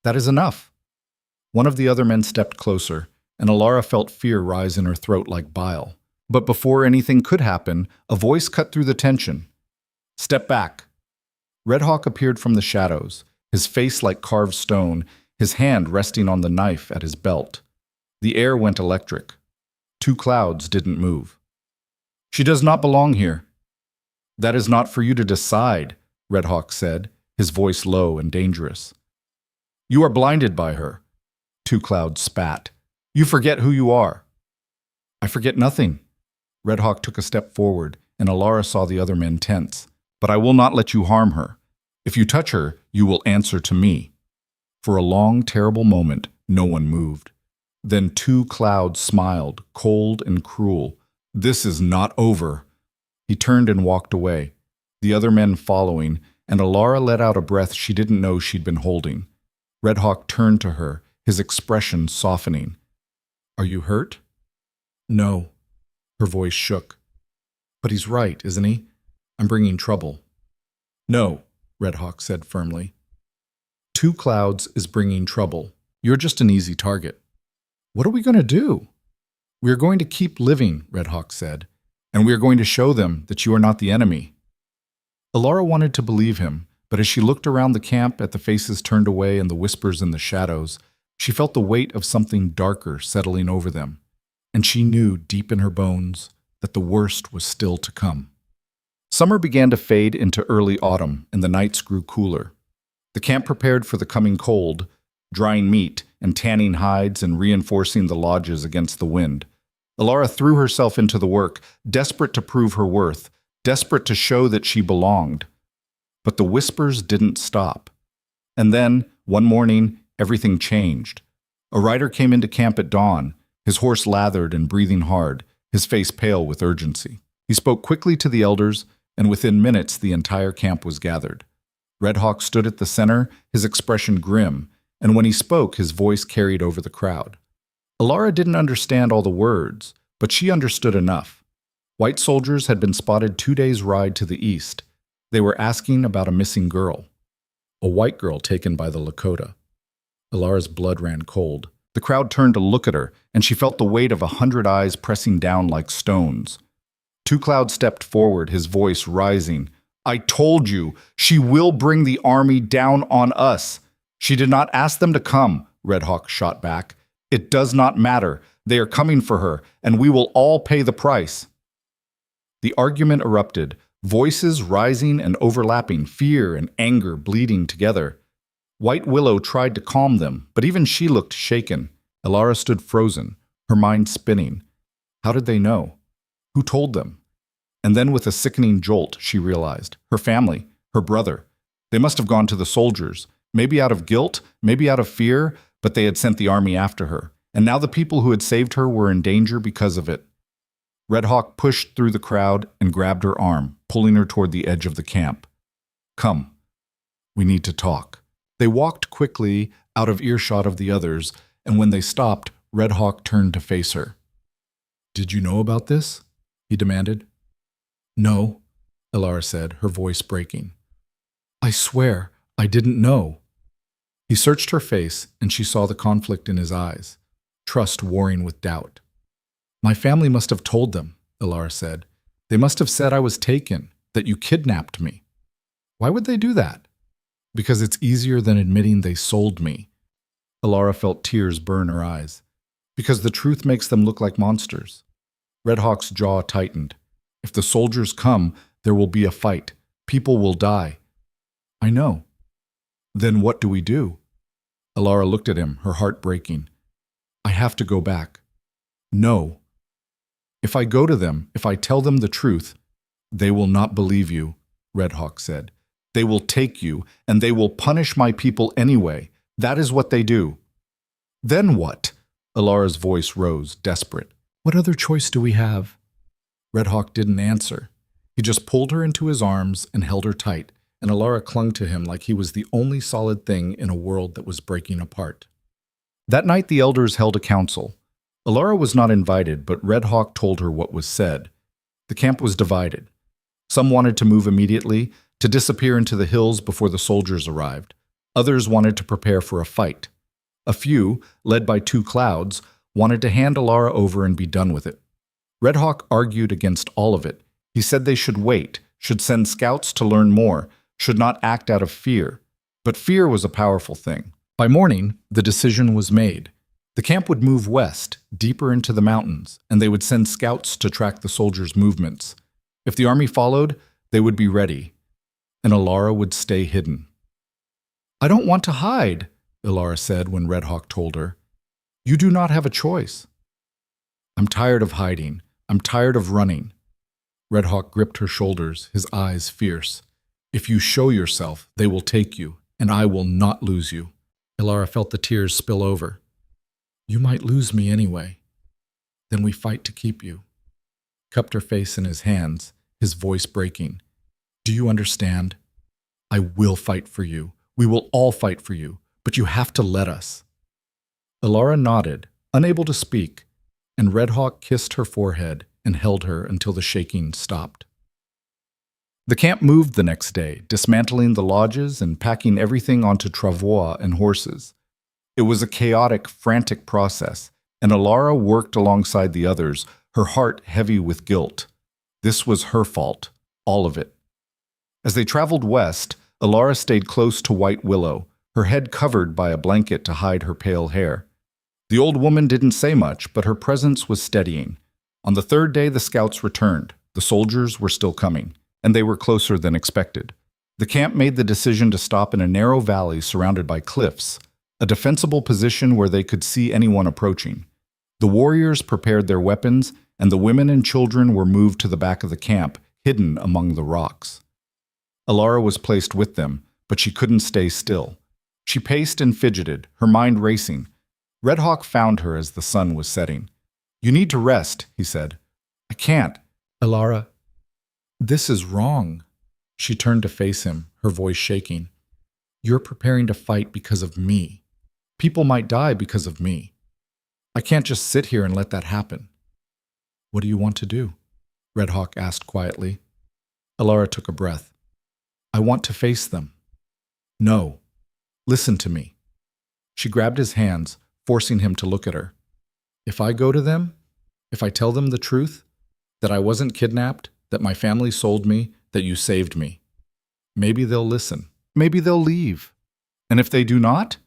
That is enough." One of the other men stepped closer, and Alara felt fear rise in her throat like bile. But before anything could happen, a voice cut through the tension. "Step back." Red Hawk appeared from the shadows, his face like carved stone, his hand resting on the knife at his belt. The air went electric. Two Clouds didn't move. "She does not belong here." "That is not for you to decide," Red Hawk said, his voice low and dangerous. "You are blinded by her." Two Clouds spat. "You forget who you are." "I forget nothing." Red Hawk took a step forward, and Alara saw the other men tense. "But I will not let you harm her. If you touch her, you will answer to me." For a long, terrible moment, no one moved. Then Two Clouds smiled, cold and cruel. "This is not over." He turned and walked away, the other men following, and Alara let out a breath she didn't know she'd been holding. Red Hawk turned to her, his expression softening. "Are you hurt?" "No." Her voice shook. "But he's right, isn't he? I'm bringing trouble." "No," Red Hawk said firmly. "Two Clouds is bringing trouble. You're just an easy target." "What are we going to do?" "We are going to keep living," Red Hawk said, "and we are going to show them that you are not the enemy." Alara wanted to believe him, but as she looked around the camp at the faces turned away and the whispers in the shadows, She felt the weight of something darker settling over them, and she knew deep in her bones that the worst was still to come. Summer began to fade into early autumn, and the nights grew cooler. The camp prepared for the coming cold, drying meat and tanning hides and reinforcing the lodges against the wind. Alara threw herself into the work, desperate to prove her worth, desperate to show that she belonged. But the whispers didn't stop. And then, one morning, everything changed. A rider came into camp at dawn, his horse lathered and breathing hard, his face pale with urgency. He spoke quickly to the elders, and within minutes the entire camp was gathered. Red Hawk stood at the center, his expression grim, and when he spoke, his voice carried over the crowd. Alara didn't understand all the words, but she understood enough. White soldiers had been spotted 2 days' ride to the east. They were asking about a missing girl, a white girl taken by the Lakota. Alara's blood ran cold. The crowd turned to look at her, and she felt the weight of 100 eyes pressing down like stones. Two Cloud stepped forward, his voice rising. "I told you, she will bring the army down on us." "She did not ask them to come," Red Hawk shot back. "It does not matter. They are coming for her, and we will all pay the price." The argument erupted, voices rising and overlapping, fear and anger bleeding together. White Willow tried to calm them, but even she looked shaken. Alara stood frozen, her mind spinning. How did they know? Who told them? And then with a sickening jolt, she realized. Her family, her brother. They must have gone to the soldiers, maybe out of guilt, maybe out of fear, but they had sent the army after her. And now the people who had saved her were in danger because of it. Red Hawk pushed through the crowd and grabbed her arm, pulling her toward the edge of the camp. "Come. We need to talk." They walked quickly out of earshot of the others, and when they stopped, Red Hawk turned to face her. "Did you know about this?" he demanded. "No," Alara said, her voice breaking. "I swear, I didn't know." He searched her face, and she saw the conflict in his eyes, trust warring with doubt. "My family must have told them," Alara said. "They must have said I was taken, that you kidnapped me." "Why would they do that?" "Because it's easier than admitting they sold me." Alara felt tears burn her eyes. "Because the truth makes them look like monsters." Red Hawk's jaw tightened. "If the soldiers come, there will be a fight. People will die." "I know." "Then what do we do?" Alara looked at him, her heart breaking. "I have to go back." "No." "If I go to them, if I tell them the truth, they will not believe you," Red Hawk said. "They will take you, and they will punish my people anyway. That is what they do." "Then what?" Alara's voice rose, desperate. "What other choice do we have?" Red Hawk didn't answer. He just pulled her into his arms and held her tight, and Alara clung to him like he was the only solid thing in a world that was breaking apart. That night the elders held a council. Alara was not invited, but Red Hawk told her what was said. The camp was divided. Some wanted to move immediately, to disappear into the hills before the soldiers arrived. Others wanted to prepare for a fight. A few, led by Two Clouds, wanted to hand Alara over and be done with it. Red Hawk argued against all of it. He said they should wait, should send scouts to learn more, should not act out of fear. But fear was a powerful thing. By morning, the decision was made. The camp would move west, deeper into the mountains, and they would send scouts to track the soldiers' movements. If the army followed, they would be ready, and Alara would stay hidden. "I don't want to hide," Alara said when Red Hawk told her. "You do not have a choice." "I'm tired of hiding. I'm tired of running." Red Hawk gripped her shoulders, his eyes fierce. "If you show yourself, they will take you, and I will not lose you." Alara felt the tears spill over. "You might lose me anyway. Then we fight to keep you." Cupped her face in his hands, his voice breaking. "Do you understand? I will fight for you. We will all fight for you, but you have to let us." Alara nodded, unable to speak, and Red Hawk kissed her forehead and held her until the shaking stopped. The camp moved the next day, dismantling the lodges and packing everything onto travois and horses. It was a chaotic, frantic process, and Alara worked alongside the others, her heart heavy with guilt. This was her fault, all of it. As they traveled west, Alara stayed close to White Willow, her head covered by a blanket to hide her pale hair. The old woman didn't say much, but her presence was steadying. On the third day, the scouts returned. The soldiers were still coming, and they were closer than expected. The camp made the decision to stop in a narrow valley surrounded by cliffs, a defensible position where they could see anyone approaching. The warriors prepared their weapons, and the women and children were moved to the back of the camp, hidden among the rocks. Alara was placed with them, but she couldn't stay still. She paced and fidgeted, her mind racing. Red Hawk found her as the sun was setting. "You need to rest," he said. "I can't." "Alara, this is wrong." She turned to face him, her voice shaking. "You're preparing to fight because of me. People might die because of me. I can't just sit here and let that happen." "What do you want to do?" Red Hawk asked quietly. Alara took a breath. "I want to face them." "No. Listen to me." She grabbed his hands, forcing him to look at her. "If I go to them, if I tell them the truth, that I wasn't kidnapped, that my family sold me, that you saved me, maybe they'll listen. Maybe they'll leave. And if they do not,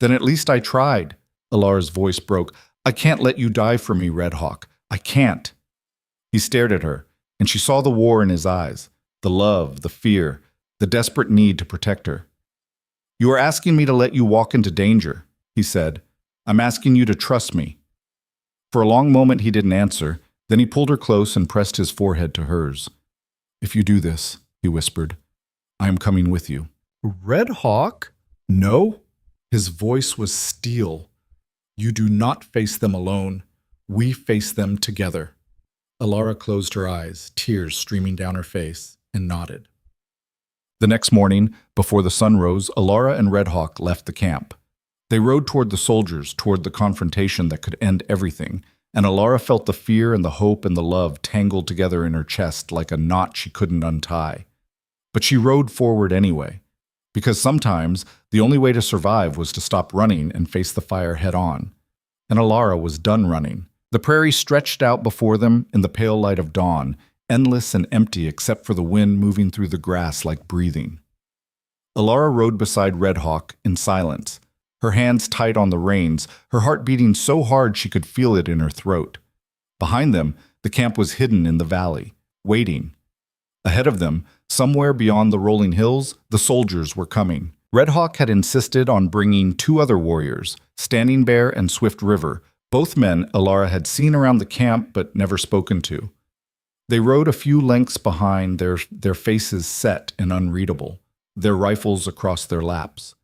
then at least I tried." Alara's voice broke. "I can't let you die for me, Red Hawk. I can't." He stared at her, and she saw the war in his eyes, the love, the fear, the desperate need to protect her. "You are asking me to let you walk into danger," he said. "I'm asking you to trust me." For a long moment he didn't answer, then he pulled her close and pressed his forehead to hers. "If you do this," he whispered, "I am coming with you." "Red Hawk? No." His voice was steel. "You do not face them alone. We face them together." Alara closed her eyes, tears streaming down her face, and nodded. The next morning, before the sun rose, Alara and Red Hawk left the camp. They rode toward the soldiers, toward the confrontation that could end everything, and Alara felt the fear and the hope and the love tangled together in her chest like a knot she couldn't untie. But she rode forward anyway, because sometimes the only way to survive was to stop running and face the fire head on. And Alara was done running. The prairie stretched out before them in the pale light of dawn, endless and empty except for the wind moving through the grass like breathing. Alara rode beside Red Hawk in silence, her hands tight on the reins, her heart beating so hard she could feel it in her throat. Behind them, the camp was hidden in the valley, waiting. Ahead of them, somewhere beyond the rolling hills, the soldiers were coming. Red Hawk had insisted on bringing 2 other warriors, Standing Bear and Swift River, both men Alara had seen around the camp but never spoken to. They rode a few lengths behind, their faces set and unreadable, their rifles across their laps.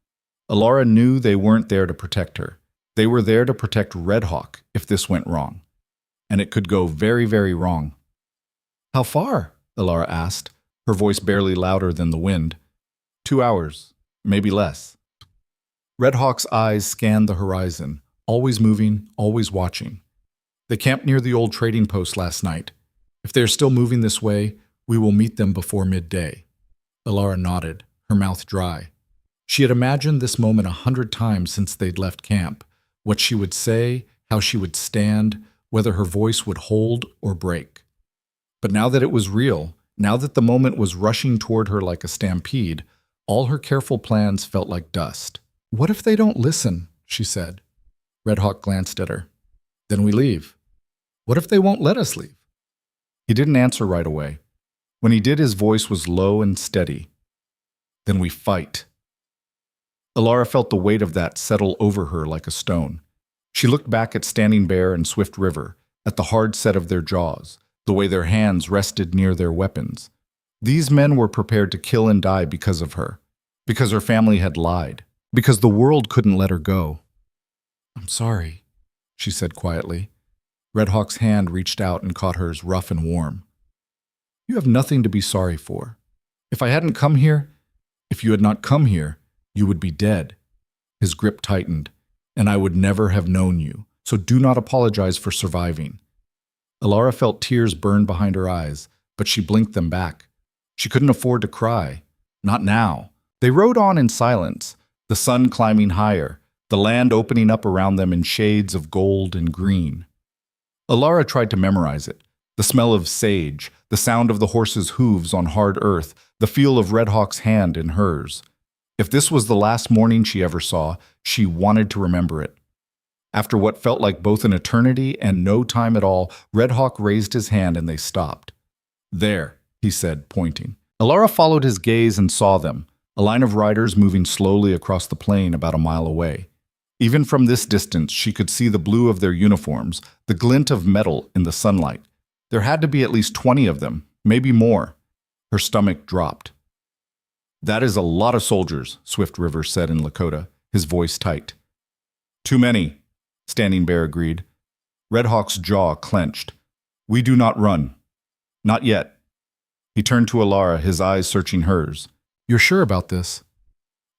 Alara knew they weren't there to protect her. They were there to protect Red Hawk if this went wrong. And it could go very, very wrong. "How far?" Alara asked, her voice barely louder than the wind. 2 hours, maybe less." Red Hawk's eyes scanned the horizon, always moving, always watching. "They camped near the old trading post last night. If they are still moving this way, we will meet them before midday." Alara nodded, her mouth dry. She had imagined this moment 100 times since they'd left camp, what she would say, how she would stand, whether her voice would hold or break. But now that it was real, now that the moment was rushing toward her like a stampede, all her careful plans felt like dust. "What if they don't listen?" she said. Red Hawk glanced at her. "Then we leave." "What if they won't let us leave?" He didn't answer right away. When he did, his voice was low and steady. "Then we fight." Alara felt the weight of that settle over her like a stone. She looked back at Standing Bear and Swift River, at the hard set of their jaws, the way their hands rested near their weapons. These men were prepared to kill and die because of her, because her family had lied, because the world couldn't let her go. "I'm sorry," she said quietly. Red Hawk's hand reached out and caught hers rough and warm. "You have nothing to be sorry for. If I hadn't come here, if you had not come here, you would be dead." His grip tightened, "and I would never have known you, so do not apologize for surviving." Alara felt tears burn behind her eyes, but she blinked them back. She couldn't afford to cry. Not now. They rode on in silence, the sun climbing higher, the land opening up around them in shades of gold and green. Alara tried to memorize it. The smell of sage, the sound of the horse's hooves on hard earth, the feel of Red Hawk's hand in hers. If this was the last morning she ever saw, she wanted to remember it. After what felt like both an eternity and no time at all, Red Hawk raised his hand and they stopped. There, he said, pointing. Alara followed his gaze and saw them, a line of riders moving slowly across the plain about a mile away. Even from this distance, she could see the blue of their uniforms, the glint of metal in the sunlight. There had to be at least 20 of them, maybe more. Her stomach dropped. "That is a lot of soldiers," Swift River said in Lakota, his voice tight. "Too many," Standing Bear agreed. Red Hawk's jaw clenched. "We do not run. Not yet." He turned to Alara, his eyes searching hers. "You're sure about this?"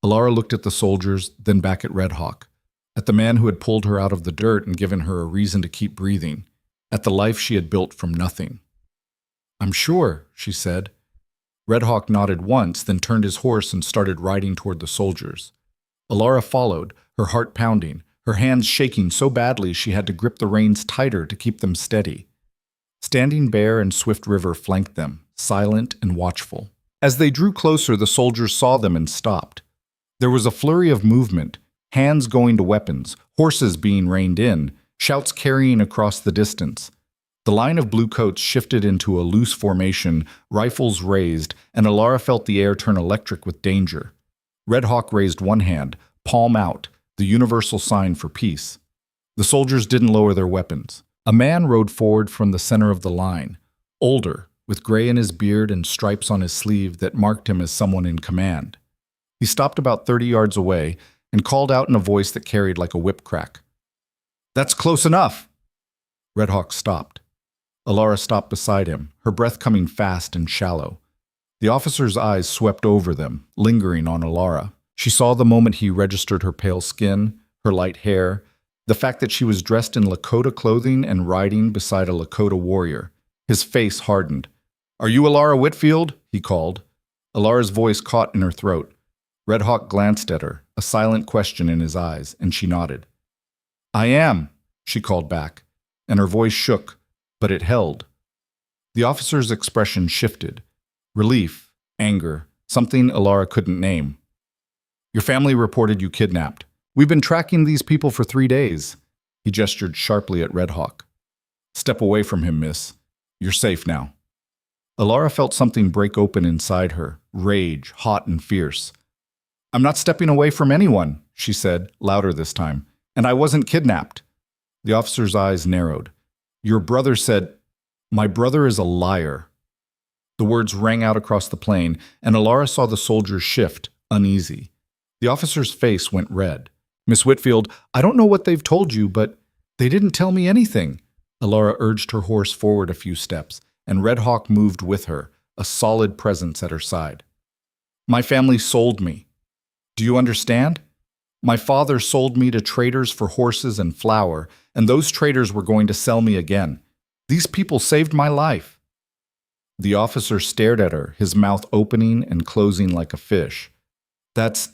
Alara looked at the soldiers, then back at Red Hawk, at the man who had pulled her out of the dirt and given her a reason to keep breathing, at the life she had built from nothing. "I'm sure," she said. Red Hawk nodded once, then turned his horse and started riding toward the soldiers. Alara followed, her heart pounding, her hands shaking so badly she had to grip the reins tighter to keep them steady. Standing Bear and Swift River flanked them, silent and watchful. As they drew closer, the soldiers saw them and stopped. There was a flurry of movement, hands going to weapons, horses being reined in, shouts carrying across the distance. The line of blue coats shifted into a loose formation, rifles raised, and Alara felt the air turn electric with danger. Red Hawk raised one hand, palm out, the universal sign for peace. The soldiers didn't lower their weapons. A man rode forward from the center of the line, older, with gray in his beard and stripes on his sleeve that marked him as someone in command. He stopped about 30 yards away and called out in a voice that carried like a whip crack. "That's close enough!" Red Hawk stopped. Alara stopped beside him, her breath coming fast and shallow. The officer's eyes swept over them, lingering on Alara. She saw the moment he registered her pale skin, her light hair, the fact that she was dressed in Lakota clothing and riding beside a Lakota warrior. His face hardened. "Are you Alara Whitfield?" he called. Alara's voice caught in her throat. Red Hawk glanced at her, a silent question in his eyes, and she nodded. "I am," she called back, and her voice shook, but it held. The officer's expression shifted. Relief, anger, something Alara couldn't name. "Your family reported you kidnapped. We've been tracking these people for 3 days." He gestured sharply at Red Hawk. "Step away from him, miss. You're safe now." Alara felt something break open inside her, rage, hot and fierce. "I'm not stepping away from anyone," she said, louder this time, "and I wasn't kidnapped." The officer's eyes narrowed. "Your brother said—" "My brother is a liar." The words rang out across the plain, and Alara saw the soldiers shift, uneasy. The officer's face went red. "Miss Whitfield, I don't know what they've told you, but they didn't tell me anything." Alara urged her horse forward a few steps, and Red Hawk moved with her, a solid presence at her side. "My family sold me. Do you understand? My father sold me to traders for horses and flour, and those traders were going to sell me again. These people saved my life." The officer stared at her, his mouth opening and closing like a fish. That's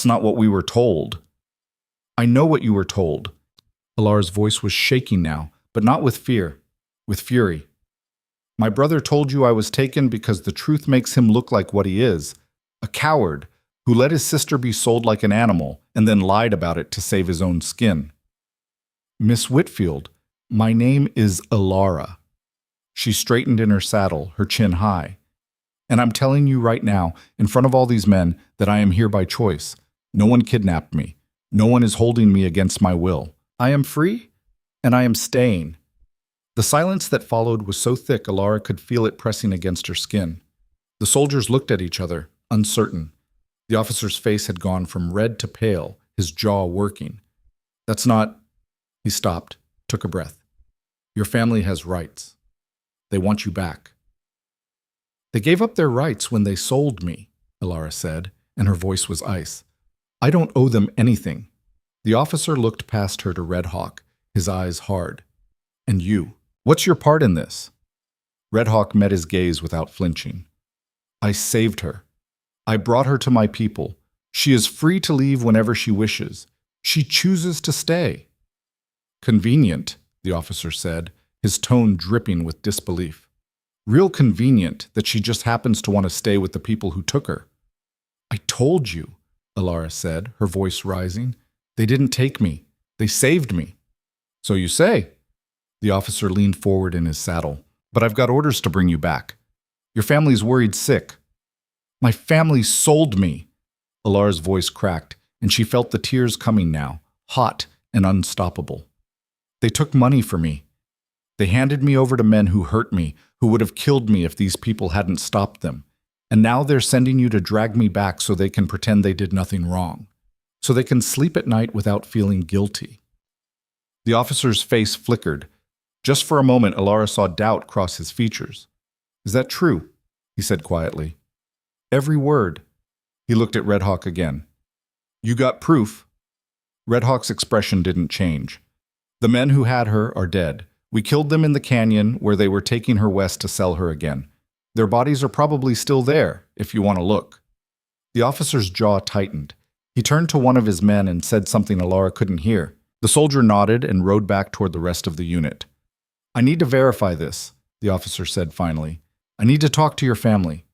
not what we were told." "I know what you were told." Alara's voice was shaking now, but not with fear, with fury. "My brother told you I was taken because the truth makes him look like what he is, a coward who let his sister be sold like an animal and then lied about it to save his own skin." "Miss Whitfield, my name is Alara." She straightened in her saddle, her chin high. "And I'm telling you right now, in front of all these men, that I am here by choice. No one kidnapped me. No one is holding me against my will. I am free, and I am staying." The silence that followed was so thick Alara could feel it pressing against her skin. The soldiers looked at each other, uncertain. The officer's face had gone from red to pale, his jaw working. "That's not—" He stopped, took a breath. "Your family has rights. They want you back." "They gave up their rights when they sold me," Alara said, and her voice was ice. "I don't owe them anything." The officer looked past her to Red Hawk, his eyes hard. "And you, what's your part in this?" Red Hawk met his gaze without flinching. "I saved her. I brought her to my people. She is free to leave whenever she wishes. She chooses to stay." "Convenient," the officer said, his tone dripping with disbelief. "Real convenient that she just happens to want to stay with the people who took her." I told you, Alara said, her voice rising. They didn't take me. They saved me. So you say. The officer leaned forward in his saddle. But I've got orders to bring you back. Your family's worried sick. My family sold me. Alara's voice cracked, and she felt the tears coming now, hot and unstoppable. They took money for me. They handed me over to men who hurt me, who would have killed me if these people hadn't stopped them. And now they're sending you to drag me back so they can pretend they did nothing wrong. So they can sleep at night without feeling guilty. The officer's face flickered. Just for a moment, Alara saw doubt cross his features. Is that true? He said quietly. Every word. He looked at Red Hawk again. You got proof. Red Hawk's expression didn't change. The men who had her are dead. We killed them in the canyon where they were taking her west to sell her again. Their bodies are probably still there, if you want to look. The officer's jaw tightened. He turned to one of his men and said something Alara couldn't hear. The soldier nodded and rode back toward the rest of the unit. I need to verify this, the officer said finally. I need to talk to your family.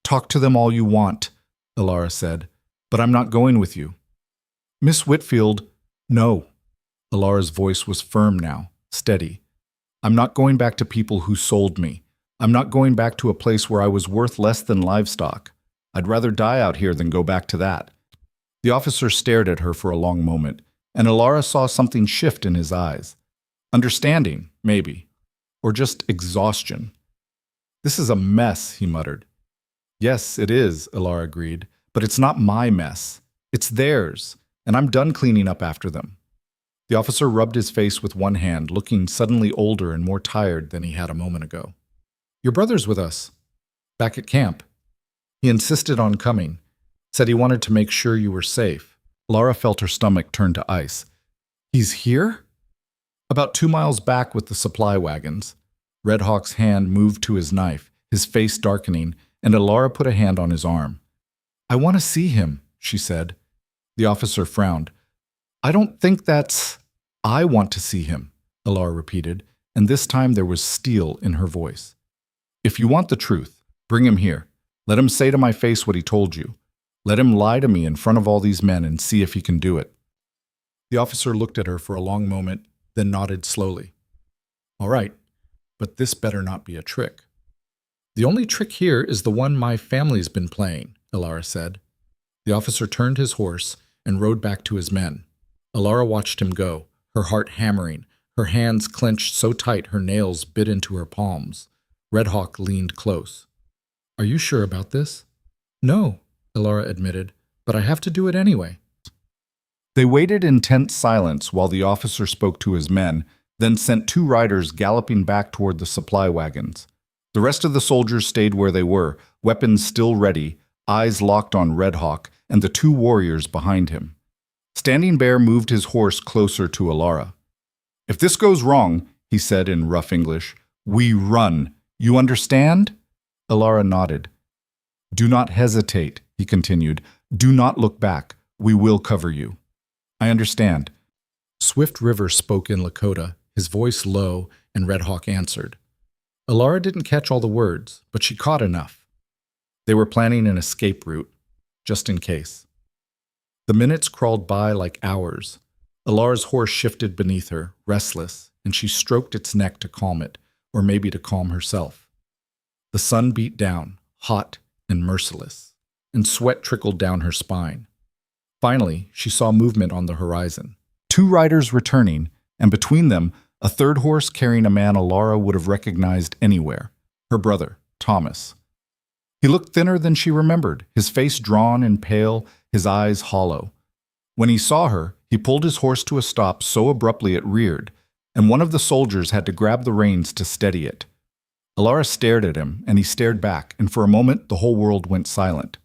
Talk to them all you want, Alara said, but I'm not going with you. Miss Whitfield, no. Alara's voice was firm now, steady. I'm not going back to people who sold me. I'm not going back to a place where I was worth less than livestock. I'd rather die out here than go back to that. The officer stared at her for a long moment, and Alara saw something shift in his eyes. Understanding, maybe. Or just exhaustion. This is a mess, he muttered. Yes, it is, Alara agreed, but it's not my mess. It's theirs, and I'm done cleaning up after them. The officer rubbed his face with one hand, looking suddenly older and more tired than he had a moment ago. Your brother's with us, back at camp. He insisted on coming, said he wanted to make sure you were safe. Alara felt her stomach turn to ice. He's here? About 2 miles back with the supply wagons. Red Hawk's hand moved to his knife, his face darkening, and Alara put a hand on his arm. I want to see him, she said. The officer frowned. I don't think that's... I want to see him, Alara repeated, and this time there was steel in her voice. If you want the truth, bring him here. Let him say to my face what he told you. Let him lie to me in front of all these men and see if he can do it. The officer looked at her for a long moment, then nodded slowly. All right, but this better not be a trick. The only trick here is the one my family's been playing, Alara said. The officer turned his horse and rode back to his men. Alara watched him go, her heart hammering, her hands clenched so tight her nails bit into her palms. Red Hawk leaned close. Are you sure about this? No, Alara admitted, but I have to do it anyway. They waited in tense silence while the officer spoke to his men, then sent 2 riders galloping back toward the supply wagons. The rest of the soldiers stayed where they were, weapons still ready, eyes locked on Red Hawk and the 2 warriors behind him. Standing Bear moved his horse closer to Alara. If this goes wrong, he said in rough English, we run. You understand? Alara nodded. Do not hesitate, he continued. Do not look back. We will cover you. I understand. Swift River spoke in Lakota, his voice low, and Red Hawk answered. Alara didn't catch all the words, but she caught enough. They were planning an escape route, just in case. The minutes crawled by like hours. Alara's horse shifted beneath her, restless, and she stroked its neck to calm it, or maybe to calm herself. The sun beat down, hot and merciless, and sweat trickled down her spine. Finally, she saw movement on the horizon. 2 riders returning, and between them, a 3rd horse carrying a man Alara would have recognized anywhere, her brother, Thomas. He looked thinner than she remembered, his face drawn and pale, his eyes hollow. When he saw her, he pulled his horse to a stop so abruptly it reared, and one of the soldiers had to grab the reins to steady it. Alara stared at him, and he stared back, and for a moment the whole world went silent.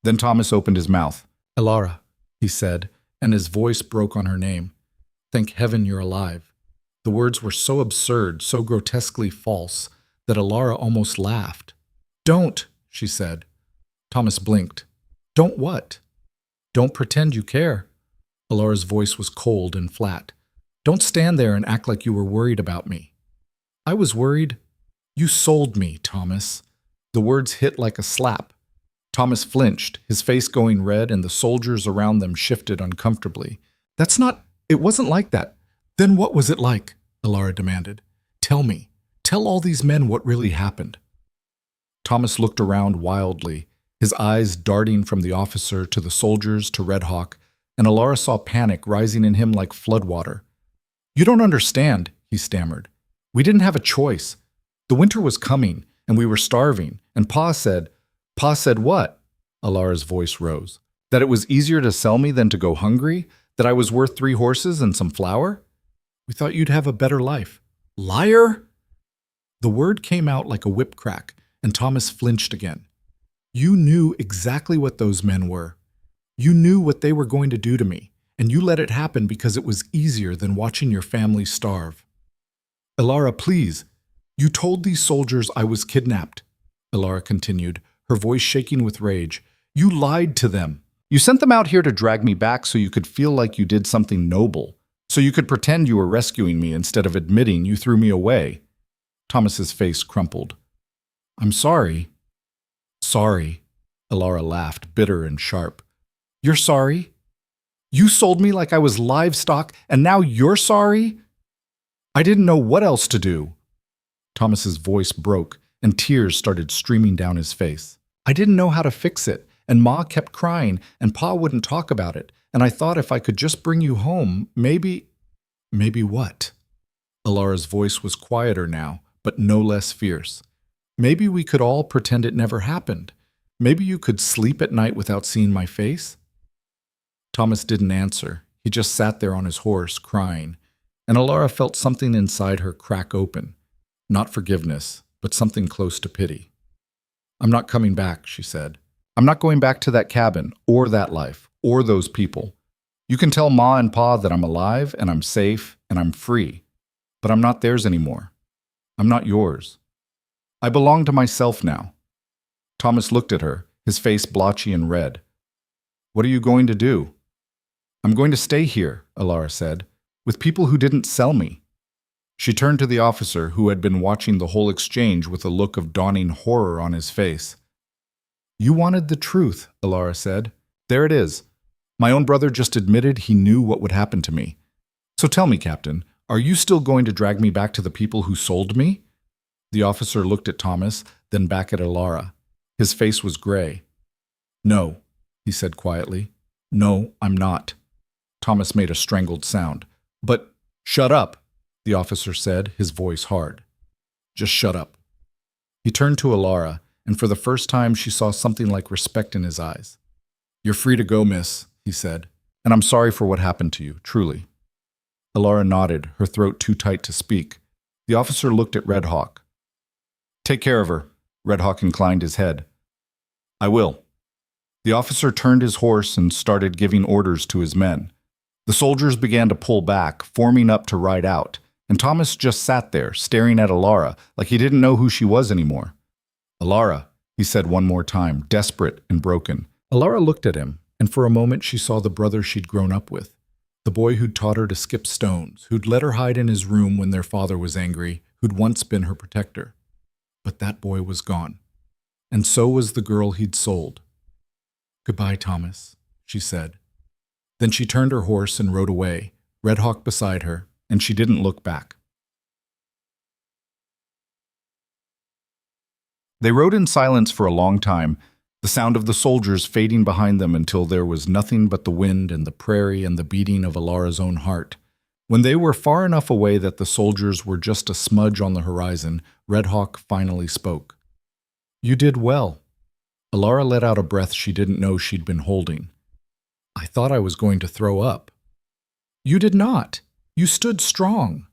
Then Thomas opened his mouth. Alara, he said, and his voice broke on her name. Thank heaven you're alive. The words were so absurd, so grotesquely false, that Alara almost laughed. Don't, she said. Thomas blinked. Don't what? Don't pretend you care. Alara's voice was cold and flat. Don't stand there and act like you were worried about me. I was worried. You sold me, Thomas. The words hit like a slap. Thomas flinched, his face going red, and the soldiers around them shifted uncomfortably. It wasn't like that. Then what was it like? Alara demanded. Tell me. Tell all these men what really happened. Thomas looked around wildly, his eyes darting from the officer to the soldiers to Red Hawk, and Alara saw panic rising in him like floodwater. You don't understand, he stammered. We didn't have a choice. The winter was coming, and we were starving, and Pa said what? Alara's voice rose. That it was easier to sell me than to go hungry? That I was worth 3 horses and some flour? We thought you'd have a better life. Liar! The word came out like a whip crack, and Thomas flinched again. You knew exactly what those men were. You knew what they were going to do to me, and you let it happen because it was easier than watching your family starve. Alara, please. You told these soldiers I was kidnapped, Alara continued, her voice shaking with rage. You lied to them. You sent them out here to drag me back so you could feel like you did something noble, so you could pretend you were rescuing me instead of admitting you threw me away. Thomas's face crumpled. I'm sorry. Sorry, Alara laughed, bitter and sharp. You're sorry? You sold me like I was livestock, and now you're sorry? I didn't know what else to do. Thomas's voice broke, and tears started streaming down his face. I didn't know how to fix it, and Ma kept crying, and Pa wouldn't talk about it, and I thought if I could just bring you home, maybe... Maybe what? Alara's voice was quieter now, but no less fierce. Maybe we could all pretend it never happened. Maybe you could sleep at night without seeing my face? Thomas didn't answer. He just sat there on his horse, crying, and Alara felt something inside her crack open. Not forgiveness, but something close to pity. I'm not coming back, she said. I'm not going back to that cabin, or that life, or those people. You can tell Ma and Pa that I'm alive, and I'm safe, and I'm free. But I'm not theirs anymore. I'm not yours. I belong to myself now. Thomas looked at her, his face blotchy and red. What are you going to do? I'm going to stay here, Alara said, with people who didn't sell me. She turned to the officer who had been watching the whole exchange with a look of dawning horror on his face. You wanted the truth, Alara said. There it is. My own brother just admitted he knew what would happen to me. So tell me, Captain, are you still going to drag me back to the people who sold me? The officer looked at Thomas, then back at Alara. His face was gray. No, he said quietly. No, I'm not. Thomas made a strangled sound. But shut up, the officer said, his voice hard. Just shut up. He turned to Alara, and for the first time she saw something like respect in his eyes. You're free to go, miss, he said, and I'm sorry for what happened to you, truly. Alara nodded, her throat too tight to speak. The officer looked at Red Hawk. Take care of her. Red Hawk inclined his head. I will. The officer turned his horse and started giving orders to his men. The soldiers began to pull back, forming up to ride out, and Thomas just sat there, staring at Alara like he didn't know who she was anymore. Alara, he said one more time, desperate and broken. Alara looked at him, and for a moment she saw the brother she'd grown up with, the boy who'd taught her to skip stones, who'd let her hide in his room when their father was angry, who'd once been her protector. But that boy was gone, and so was the girl he'd sold. Goodbye, Thomas, she said. Then she turned her horse and rode away, Red Hawk beside her, and she didn't look back. They rode in silence for a long time, the sound of the soldiers fading behind them until there was nothing but the wind and the prairie and the beating of Alara's own heart. When they were far enough away that the soldiers were just a smudge on the horizon, Red Hawk finally spoke. You did well. Alara let out a breath she didn't know she'd been holding. I thought I was going to throw up. You did not. You stood strong.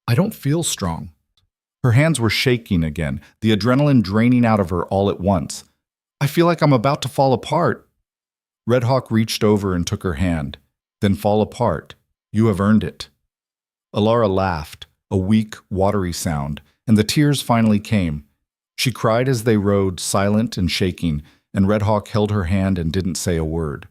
I don't feel strong. Her hands were shaking again, the adrenaline draining out of her all at once. I feel like I'm about to fall apart. Red Hawk reached over and took her hand. Then fall apart. You have earned it. Alara laughed, a weak, watery sound, and the tears finally came. She cried as they rode, silent and shaking, and Red Hawk held her hand and didn't say a word.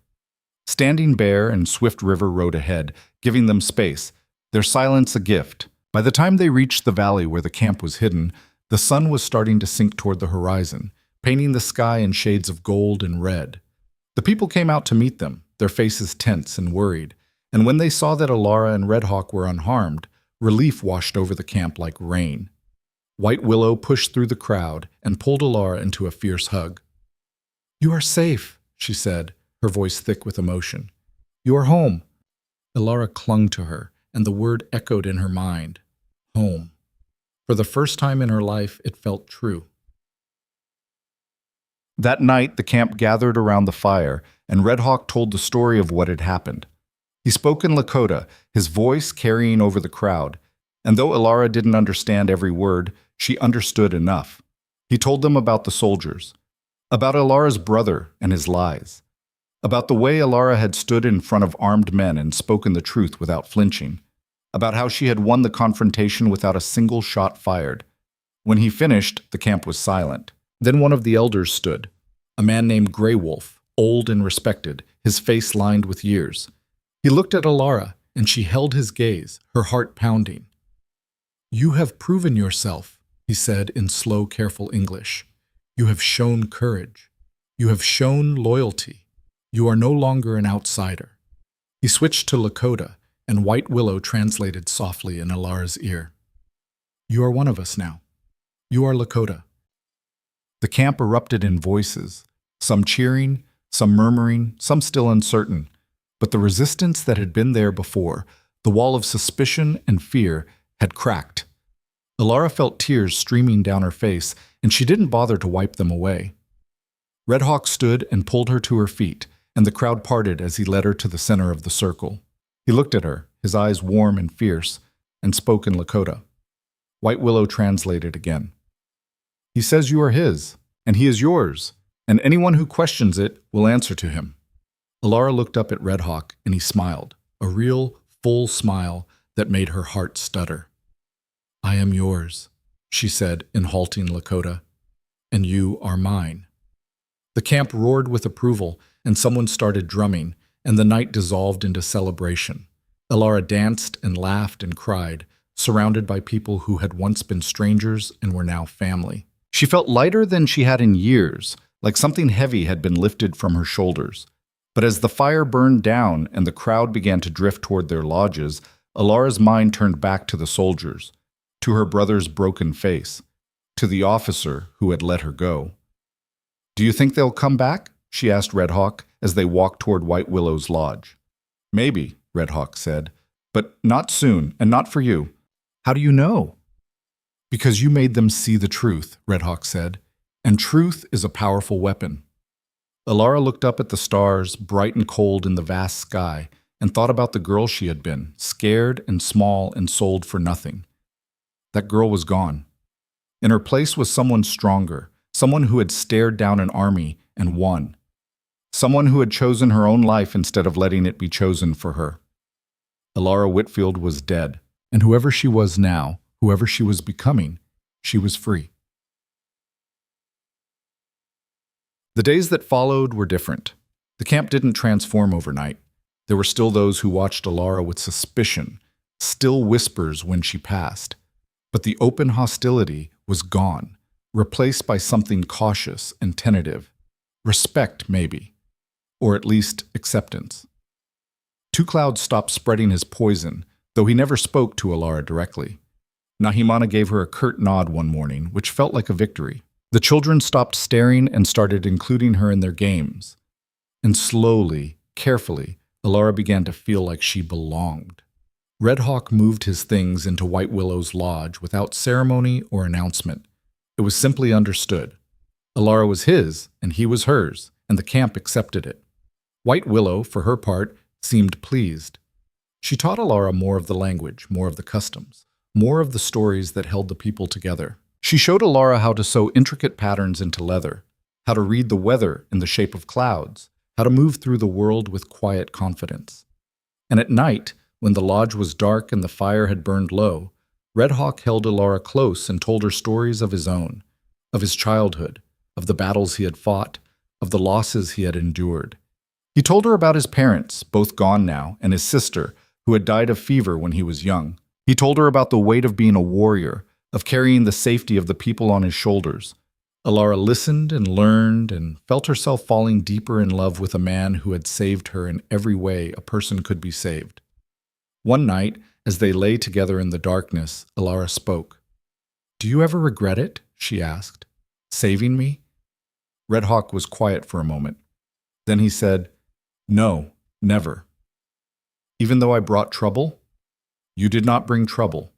Standing Bear and Swift River rode ahead, giving them space, their silence a gift. By the time they reached the valley where the camp was hidden, the sun was starting to sink toward the horizon, painting the sky in shades of gold and red. The people came out to meet them, their faces tense and worried, and when they saw that Alara and Red Hawk were unharmed, relief washed over the camp like rain. White Willow pushed through the crowd and pulled Alara into a fierce hug. "You are safe," she said, her voice thick with emotion. "You are home." Alara clung to her, and the word echoed in her mind. Home. For the first time in her life, it felt true. That night, the camp gathered around the fire, and Red Hawk told the story of what had happened. He spoke in Lakota, his voice carrying over the crowd, and though Alara didn't understand every word, she understood enough. He told them about the soldiers, about Alara's brother and his lies, about the way Alara had stood in front of armed men and spoken the truth without flinching, about how she had won the confrontation without a single shot fired. When he finished, the camp was silent. Then one of the elders stood, a man named Grey Wolf, old and respected, his face lined with years. He looked at Alara, and she held his gaze, her heart pounding. "You have proven yourself," he said in slow, careful English. "You have shown courage. You have shown loyalty. You are no longer an outsider." He switched to Lakota, and White Willow translated softly in Alara's ear. "You are one of us now. You are Lakota." The camp erupted in voices, some cheering, some murmuring, some still uncertain. But the resistance that had been there before, the wall of suspicion and fear, had cracked. Alara felt tears streaming down her face, and she didn't bother to wipe them away. Red Hawk stood and pulled her to her feet, and the crowd parted as he led her to the center of the circle. He looked at her, his eyes warm and fierce, and spoke in Lakota. White Willow translated again. "He says you are his, and he is yours, and anyone who questions it will answer to him." Alara looked up at Red Hawk, and he smiled, a real, full smile that made her heart stutter. "I am yours," she said in halting Lakota, "and you are mine." The camp roared with approval, and someone started drumming, and the night dissolved into celebration. Alara danced and laughed and cried, surrounded by people who had once been strangers and were now family. She felt lighter than she had in years, like something heavy had been lifted from her shoulders. But as the fire burned down and the crowd began to drift toward their lodges, Alara's mind turned back to the soldiers, to her brother's broken face, to the officer who had let her go. "Do you think they'll come back?" she asked Red Hawk as they walked toward White Willow's lodge. "Maybe," Red Hawk said, "but not soon, and not for you." "How do you know?" "Because you made them see the truth," Red Hawk said, "and truth is a powerful weapon." Alara looked up at the stars, bright and cold in the vast sky, and thought about the girl she had been, scared and small and sold for nothing. That girl was gone. In her place was someone stronger, someone who had stared down an army and won. Someone who had chosen her own life instead of letting it be chosen for her. Alara Whitfield was dead, and whoever she was now, whoever she was becoming, she was free. The days that followed were different. The camp didn't transform overnight. There were still those who watched Alara with suspicion, still whispers when she passed. But the open hostility was gone, replaced by something cautious and tentative. Respect, maybe. Or at least acceptance. Two Cloud stopped spreading his poison, though he never spoke to Alara directly. Nahimana gave her a curt nod one morning, which felt like a victory. The children stopped staring and started including her in their games. And slowly, carefully, Alara began to feel like she belonged. Red Hawk moved his things into White Willow's lodge without ceremony or announcement. It was simply understood. Alara was his, and he was hers, and the camp accepted it. White Willow, for her part, seemed pleased. She taught Alara more of the language, more of the customs, more of the stories that held the people together. She showed Alara how to sew intricate patterns into leather, how to read the weather in the shape of clouds, how to move through the world with quiet confidence. And at night, when the lodge was dark and the fire had burned low, Red Hawk held Alara close and told her stories of his own, of his childhood, of the battles he had fought, of the losses he had endured. He told her about his parents, both gone now, and his sister, who had died of fever when he was young. He told her about the weight of being a warrior, of carrying the safety of the people on his shoulders, Alara listened and learned and felt herself falling deeper in love with a man who had saved her in every way a person could be saved. One night, as they lay together in the darkness, Alara spoke. "Do you ever regret it?" she asked. "Saving me?" Red Hawk was quiet for a moment. Then he said, "No, never. Even though I brought trouble? You did not bring trouble.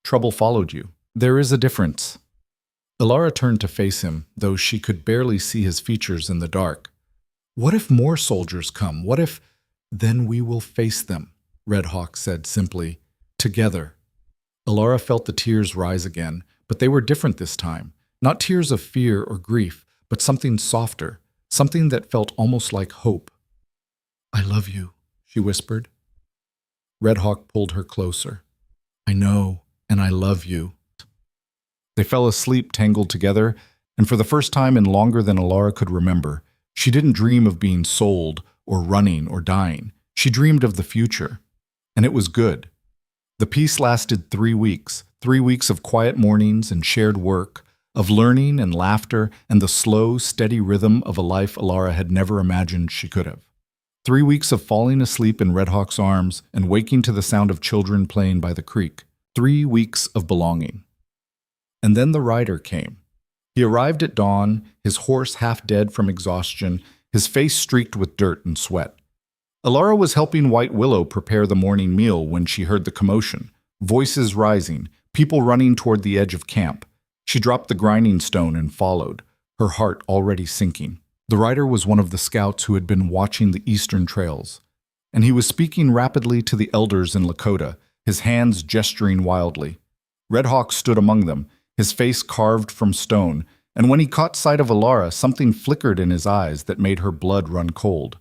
Trouble followed you. There is a difference." Alara turned to face him, though she could barely see his features in the dark. "What if more soldiers come? What if—" "Then we will face them," Red Hawk said simply. "Together." Alara felt the tears rise again, but they were different this time. Not tears of fear or grief, but something softer, something that felt almost like hope. "I love you," she whispered. Red Hawk pulled her closer. "I know, and I love you." They fell asleep tangled together, and for the first time in longer than Alara could remember, she didn't dream of being sold or running or dying. She dreamed of the future, and it was good. The peace lasted 3 weeks, 3 weeks of quiet mornings and shared work, of learning and laughter and the slow, steady rhythm of a life Alara had never imagined she could have. 3 weeks of falling asleep in Red Hawk's arms and waking to the sound of children playing by the creek. 3 weeks of belonging. And then the rider came. He arrived at dawn, his horse half dead from exhaustion, his face streaked with dirt and sweat. Alara was helping White Willow prepare the morning meal when she heard the commotion, voices rising, people running toward the edge of camp. She dropped the grinding stone and followed, her heart already sinking. The rider was one of the scouts who had been watching the eastern trails, and he was speaking rapidly to the elders in Lakota, his hands gesturing wildly. Red Hawk stood among them, his face carved from stone, and when he caught sight of Alara, something flickered in his eyes that made her blood run cold.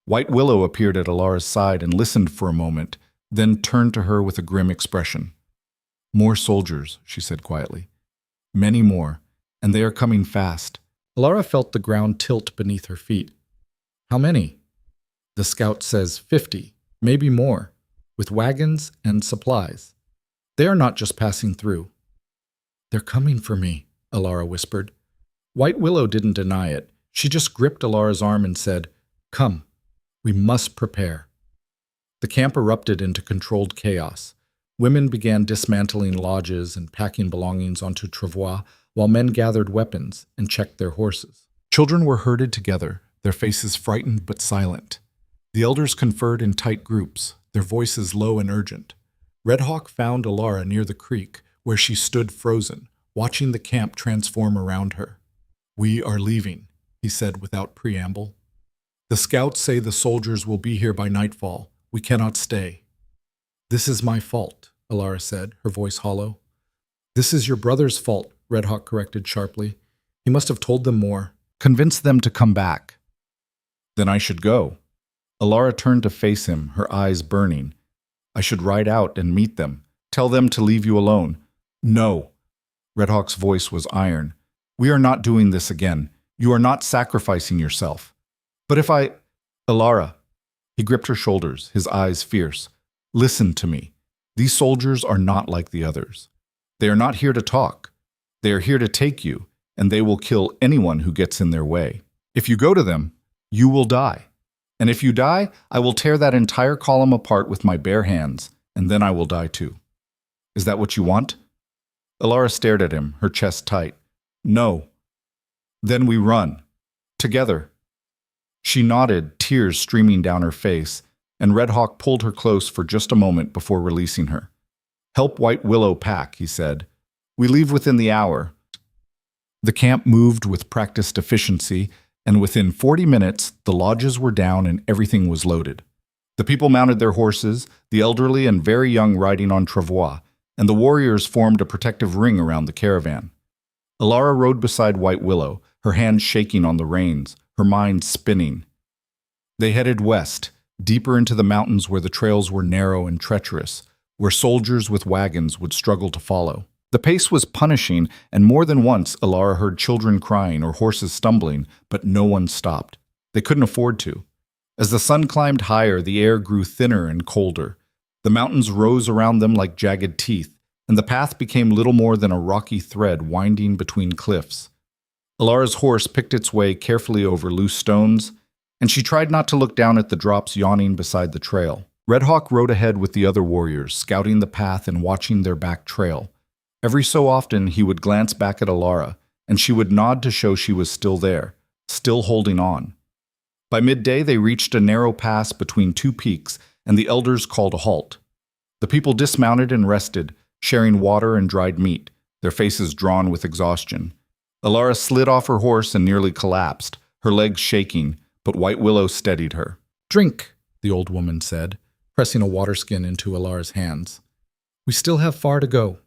White Willow appeared at Alara's side and listened for a moment, then turned to her with a grim expression. "More soldiers," she said quietly. "Many more, and they are coming fast." Alara felt the ground tilt beneath her feet. "How many?" "The scout says 50, maybe more, with wagons and supplies. They are not just passing through." "They're coming for me," Alara whispered. White Willow didn't deny it. She just gripped Alara's arm and said, "Come, we must prepare." The camp erupted into controlled chaos. Women began dismantling lodges and packing belongings onto travois, while men gathered weapons and checked their horses. Children were herded together, their faces frightened but silent. The elders conferred in tight groups, their voices low and urgent. Red Hawk found Alara near the creek, where she stood frozen, watching the camp transform around her. "We are leaving," he said without preamble. "The scouts say the soldiers will be here by nightfall. We cannot stay." "This is my fault," Alara said, her voice hollow. "This is your brother's fault," Red Hawk corrected sharply. "He must have told them more. Convinced them to come back." "Then I should go." Alara turned to face him, her eyes burning. "I should ride out and meet them. Tell them to leave you alone." "No." Red Hawk's voice was iron. "We are not doing this again. You are not sacrificing yourself." "But if I—" "Alara." He gripped her shoulders, his eyes fierce. "Listen to me. These soldiers are not like the others. They are not here to talk. They are here to take you, and they will kill anyone who gets in their way. If you go to them, you will die. And if you die, I will tear that entire column apart with my bare hands, and then I will die too. Is that what you want?" Alara stared at him, her chest tight. "No." "Then we run. Together." She nodded, tears streaming down her face, and Red Hawk pulled her close for just a moment before releasing her. "Help White Willow pack," he said. "We leave within the hour." The camp moved with practiced efficiency, and within 40 minutes, the lodges were down and everything was loaded. The people mounted their horses, the elderly and very young riding on travois, and the warriors formed a protective ring around the caravan. Alara rode beside White Willow, her hands shaking on the reins, her mind spinning. They headed west, deeper into the mountains where the trails were narrow and treacherous, where soldiers with wagons would struggle to follow. The pace was punishing, and more than once Alara heard children crying or horses stumbling, but no one stopped. They couldn't afford to. As the sun climbed higher, the air grew thinner and colder. The mountains rose around them like jagged teeth, and the path became little more than a rocky thread winding between cliffs. Alara's horse picked its way carefully over loose stones, and she tried not to look down at the drops yawning beside the trail. Red Hawk rode ahead with the other warriors, scouting the path and watching their back trail. Every so often, he would glance back at Alara, and she would nod to show she was still there, still holding on. By midday, they reached a narrow pass between two peaks, and the elders called a halt. The people dismounted and rested, sharing water and dried meat, their faces drawn with exhaustion. Alara slid off her horse and nearly collapsed, her legs shaking, but White Willow steadied her. "Drink," the old woman said, pressing a water skin into Alara's hands. "We still have far to go."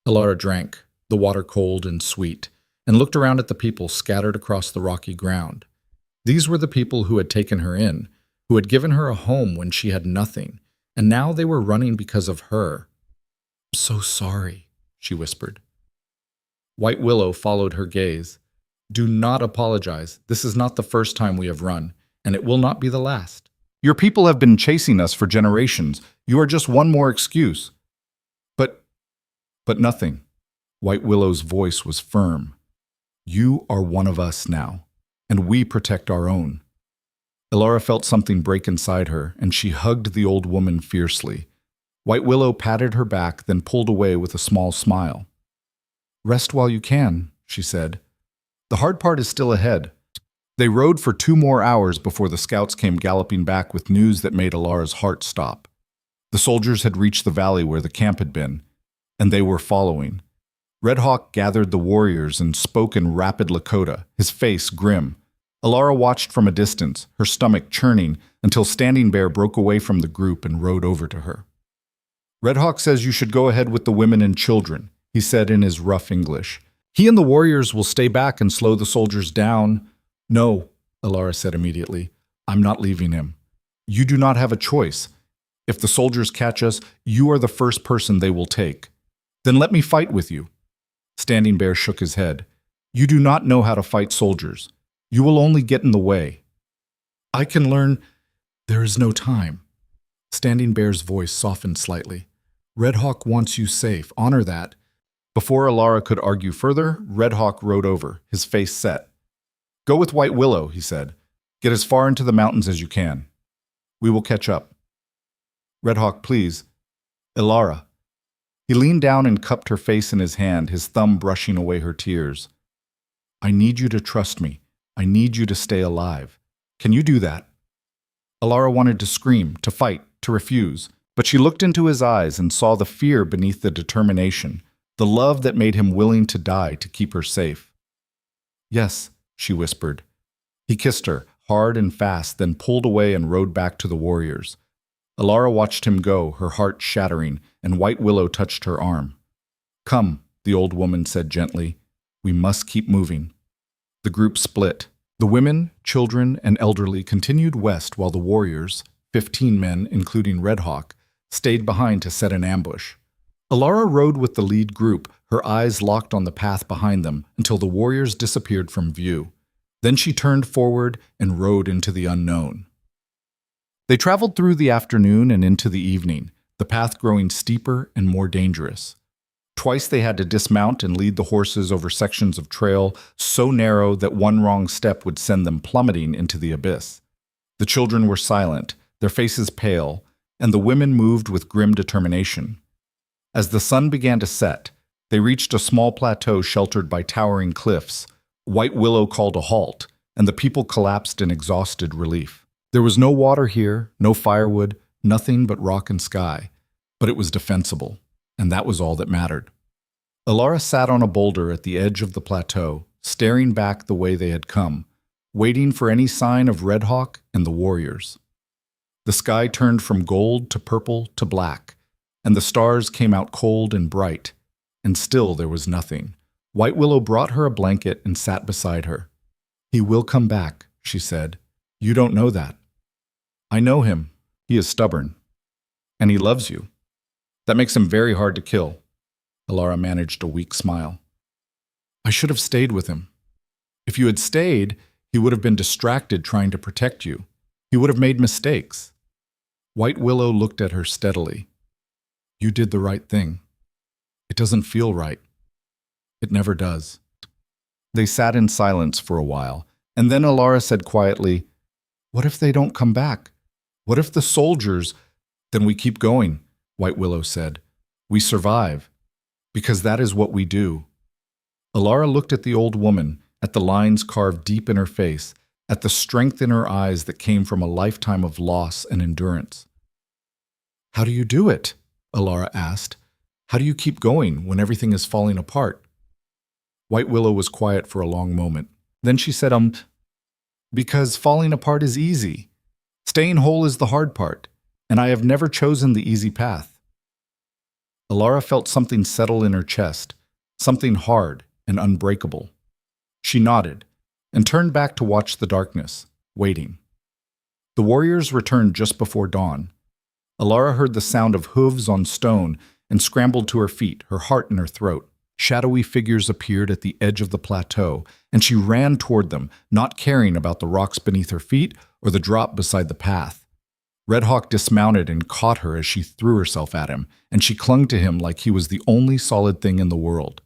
Alara drank, the water cold and sweet, and looked around at the people scattered across the rocky ground. These were the people who had taken her in, who had given her a home when she had nothing, and now they were running because of her. "I'm so sorry," she whispered. White Willow followed her gaze. "Do not apologize. This is not the first time we have run, and it will not be the last. Your people have been chasing us for generations. You are just one more excuse." But nothing. White Willow's voice was firm. "You are one of us now, and we protect our own." Alara felt something break inside her, and she hugged the old woman fiercely. White Willow patted her back, then pulled away with a small smile. "Rest while you can," she said. "The hard part is still ahead." They rode for 2 more hours before the scouts came galloping back with news that made Alara's heart stop. The soldiers had reached the valley where the camp had been, and they were following. Red Hawk gathered the warriors and spoke in rapid Lakota, his face grim. Alara watched from a distance, her stomach churning, until Standing Bear broke away from the group and rode over to her. "Red Hawk says you should go ahead with the women and children," he said in his rough English. "He and the warriors will stay back and slow the soldiers down." "No," Alara said immediately. "I'm not leaving him. You do not have a choice. If the soldiers catch us, you are the first person they will take. Then let me fight with you." Standing Bear shook his head. "You do not know how to fight soldiers. You will only get in the way." "I can learn." "There is no time." Standing Bear's voice softened slightly. "Red Hawk wants you safe. Honor that." Before Alara could argue further, Red Hawk rode over, his face set. "Go with White Willow," he said. "Get as far into the mountains as you can. We will catch up." "Red Hawk, please." "Alara." He leaned down and cupped her face in his hand, his thumb brushing away her tears. "I need you to trust me. I need you to stay alive. Can you do that?" Alara wanted to scream, to fight, to refuse, but she looked into his eyes and saw the fear beneath the determination, the love that made him willing to die to keep her safe. "Yes," she whispered. He kissed her, hard and fast, then pulled away and rode back to the warriors. Alara watched him go, her heart shattering, and White Willow touched her arm. "Come," the old woman said gently. "We must keep moving." The group split. The women, children, and elderly continued west while the warriors, 15 men, including Red Hawk, stayed behind to set an ambush. Alara rode with the lead group, her eyes locked on the path behind them until the warriors disappeared from view. Then she turned forward and rode into the unknown. They traveled through the afternoon and into the evening, the path growing steeper and more dangerous. Twice they had to dismount and lead the horses over sections of trail so narrow that one wrong step would send them plummeting into the abyss. The children were silent, their faces pale, and the women moved with grim determination. As the sun began to set, they reached a small plateau sheltered by towering cliffs. White Willow called a halt, and the people collapsed in exhausted relief. There was no water here, no firewood, nothing but rock and sky, but it was defensible, and that was all that mattered. Alara sat on a boulder at the edge of the plateau, staring back the way they had come, waiting for any sign of Red Hawk and the warriors. The sky turned from gold to purple to black, and the stars came out cold and bright, and still there was nothing. White Willow brought her a blanket and sat beside her. "He will come back," she said. "You don't know that." "I know him. He is stubborn. And he loves you. That makes him very hard to kill." Alara managed a weak smile. "I should have stayed with him. If you had stayed, he would have been distracted trying to protect you. He would have made mistakes." White Willow looked at her steadily. "You did the right thing. It doesn't feel right. It never does." They sat in silence for a while, and then Alara said quietly, "What if they don't come back? What if the soldiers—" "Then we keep going," White Willow said. "We survive, because that is what we do." Alara looked at the old woman, at the lines carved deep in her face, at the strength in her eyes that came from a lifetime of loss and endurance. "How do you do it?" Alara asked. "How do you keep going when everything is falling apart?" White Willow was quiet for a long moment. Then she said, "Because falling apart is easy. Staying whole is the hard part, and I have never chosen the easy path." Alara felt something settle in her chest, something hard and unbreakable. She nodded and turned back to watch the darkness, waiting. The warriors returned just before dawn. Alara heard the sound of hooves on stone and scrambled to her feet, her heart in her throat. Shadowy figures appeared at the edge of the plateau, and she ran toward them, not caring about the rocks beneath her feet or the drop beside the path. Red Hawk dismounted and caught her as she threw herself at him, and she clung to him like he was the only solid thing in the world.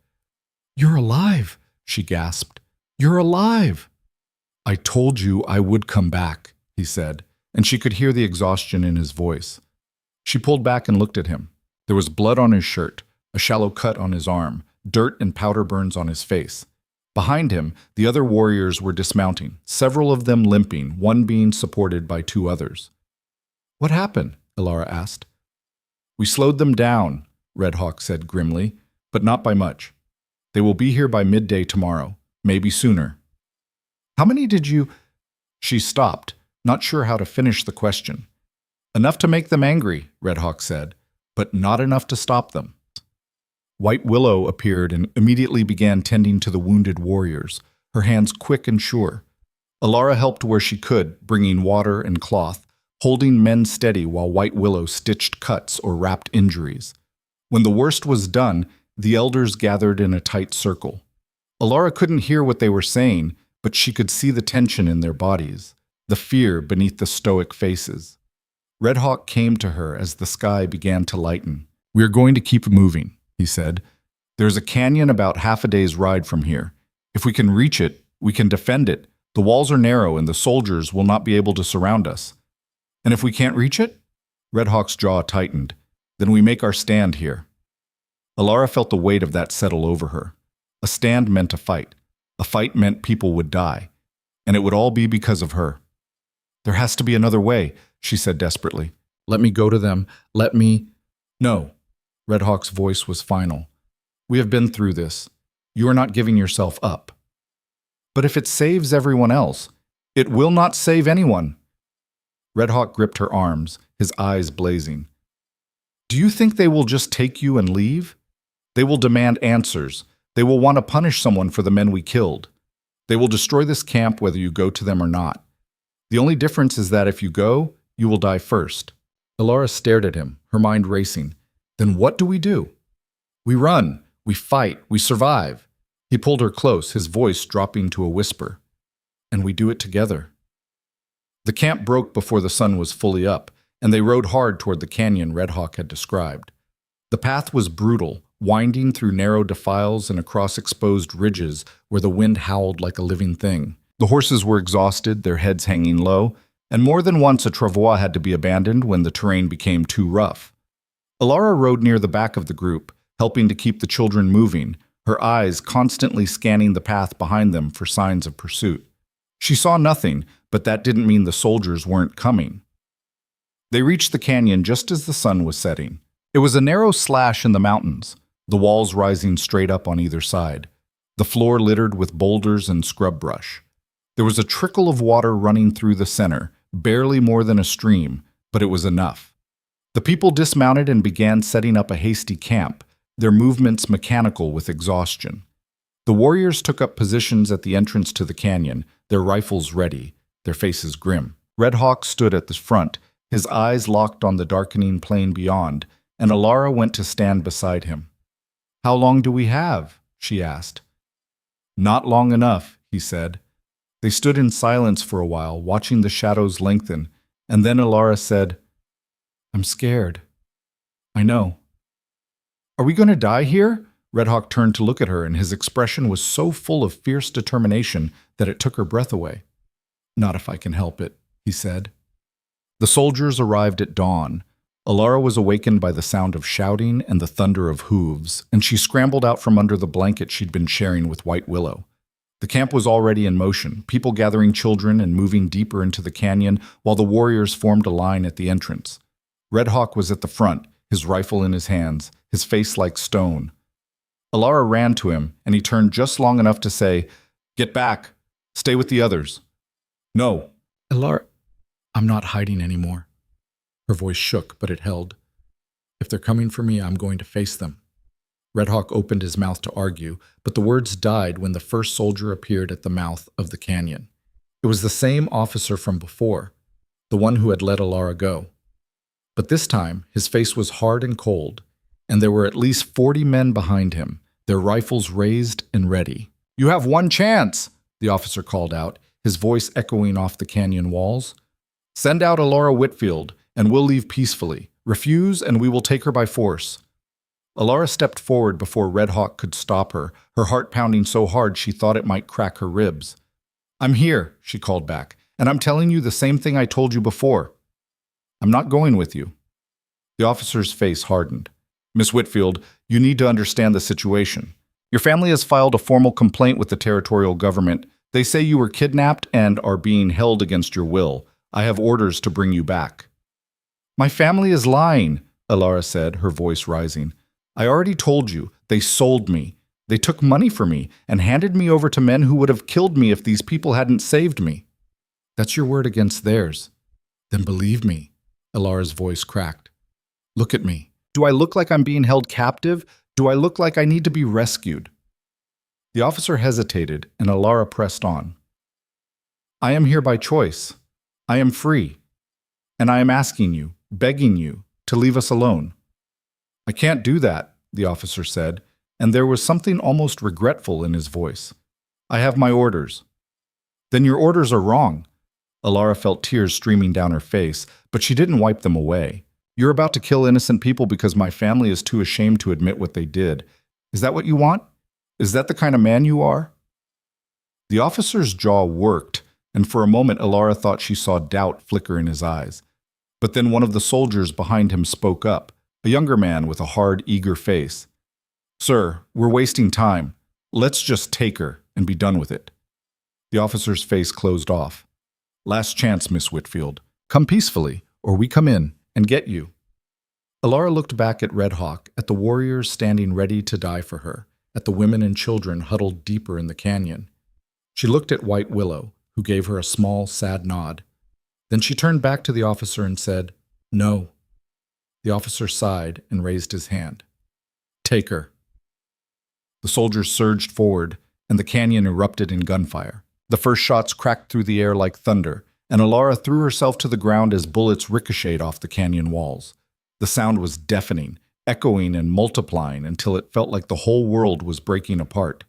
"You're alive," she gasped. "You're alive." "I told you I would come back," he said, and she could hear the exhaustion in his voice. She pulled back and looked at him. There was blood on his shirt, a shallow cut on his arm, dirt and powder burns on his face. Behind him, the other warriors were dismounting, several of them limping, one being supported by two others. "What happened?" Alara asked. "We slowed them down," Red Hawk said grimly, "but not by much. They will be here by midday tomorrow, maybe sooner." "How many did you—" She stopped, not sure how to finish the question. "Enough to make them angry," Red Hawk said, "but not enough to stop them." White Willow appeared and immediately began tending to the wounded warriors, her hands quick and sure. Alara helped where she could, bringing water and cloth, holding men steady while White Willow stitched cuts or wrapped injuries. When the worst was done, the elders gathered in a tight circle. Alara couldn't hear what they were saying, but she could see the tension in their bodies, the fear beneath the stoic faces. Red Hawk came to her as the sky began to lighten. "We are going to keep moving," he said. "There's a canyon about half a day's ride from here. If we can reach it, we can defend it. The walls are narrow and the soldiers will not be able to surround us. And if we can't reach it?" Red Hawk's jaw tightened. "Then we make our stand here." Alara felt the weight of that settle over her. A stand meant a fight. A fight meant people would die. And it would all be because of her. "There has to be another way," she said desperately. "Let me go to them. Let me—" "No." Red Hawk's voice was final. "We have been through this. You are not giving yourself up." "But if it saves everyone else—" "It will not save anyone." Red Hawk gripped her arms, his eyes blazing. "Do you think they will just take you and leave? They will demand answers. They will want to punish someone for the men we killed. They will destroy this camp whether you go to them or not. The only difference is that if you go, you will die first." Alara stared at him, her mind racing. "Then what do we do?" "We run, we fight, we survive." He pulled her close, his voice dropping to a whisper. "And we do it together." The camp broke before the sun was fully up, and they rode hard toward the canyon Red Hawk had described. The path was brutal, winding through narrow defiles and across exposed ridges where the wind howled like a living thing. The horses were exhausted, their heads hanging low, and more than once a travois had to be abandoned when the terrain became too rough. Alara rode near the back of the group, helping to keep the children moving, her eyes constantly scanning the path behind them for signs of pursuit. She saw nothing, but that didn't mean the soldiers weren't coming. They reached the canyon just as the sun was setting. It was a narrow slash in the mountains, the walls rising straight up on either side, the floor littered with boulders and scrub brush. There was a trickle of water running through the center, barely more than a stream, but it was enough. The people dismounted and began setting up a hasty camp, their movements mechanical with exhaustion. The warriors took up positions at the entrance to the canyon, their rifles ready, their faces grim. Red Hawk stood at the front, his eyes locked on the darkening plain beyond, and Alara went to stand beside him. "How long do we have?" she asked. "Not long enough," he said. They stood in silence for a while, watching the shadows lengthen, and then Alara said, "I'm scared." "I know." "Are we going to die here?" Red Hawk turned to look at her, and his expression was so full of fierce determination that it took her breath away. "Not if I can help it," he said. The soldiers arrived at dawn. Alara was awakened by the sound of shouting and the thunder of hooves, and she scrambled out from under the blanket she'd been sharing with White Willow. The camp was already in motion, people gathering children and moving deeper into the canyon while the warriors formed a line at the entrance. Red Hawk was at the front, his rifle in his hands, his face like stone. Alara ran to him, and he turned just long enough to say, "Get back. Stay with the others." "No." "Alara, I'm not hiding anymore." Her voice shook, but it held. "If they're coming for me, I'm going to face them." Red Hawk opened his mouth to argue, but the words died when the first soldier appeared at the mouth of the canyon. It was the same officer from before, the one who had let Alara go. But this time, his face was hard and cold, and there were at least 40 men behind him, their rifles raised and ready. "You have one chance," the officer called out, his voice echoing off the canyon walls. "Send out Alara Whitfield, and we'll leave peacefully. Refuse, and we will take her by force." Alara stepped forward before Red Hawk could stop her, her heart pounding so hard she thought it might crack her ribs. "I'm here," she called back, "and I'm telling you the same thing I told you before. I'm not going with you." The officer's face hardened. "Miss Whitfield, you need to understand the situation. Your family has filed a formal complaint with the territorial government. They say you were kidnapped and are being held against your will. I have orders to bring you back." "My family is lying," Alara said, her voice rising. "I already told you. They sold me. They took money from me and handed me over to men who would have killed me if these people hadn't saved me." "That's your word against theirs." "Then believe me." Alara's voice cracked. "Look at me. Do I look like I'm being held captive? Do I look like I need to be rescued?" The officer hesitated, and Alara pressed on. "I am here by choice. I am free. And I am asking you, begging you, to leave us alone." "I can't do that," the officer said, and there was something almost regretful in his voice. "I have my orders." "Then your orders are wrong." Alara felt tears streaming down her face, but she didn't wipe them away. "You're about to kill innocent people because my family is too ashamed to admit what they did. Is that what you want? Is that the kind of man you are?" The officer's jaw worked, and for a moment Alara thought she saw doubt flicker in his eyes. But then one of the soldiers behind him spoke up, a younger man with a hard, eager face. "Sir, we're wasting time. Let's just take her and be done with it." The officer's face closed off. "Last chance, Miss Whitfield. Come peacefully, or we come in and get you." Alara looked back at Red Hawk, at the warriors standing ready to die for her, at the women and children huddled deeper in the canyon. She looked at White Willow, who gave her a small, sad nod. Then she turned back to the officer and said, "No." The officer sighed and raised his hand. "Take her." The soldiers surged forward, and the canyon erupted in gunfire. The first shots cracked through the air like thunder, and Alara threw herself to the ground as bullets ricocheted off the canyon walls. The sound was deafening, echoing and multiplying until it felt like the whole world was breaking apart.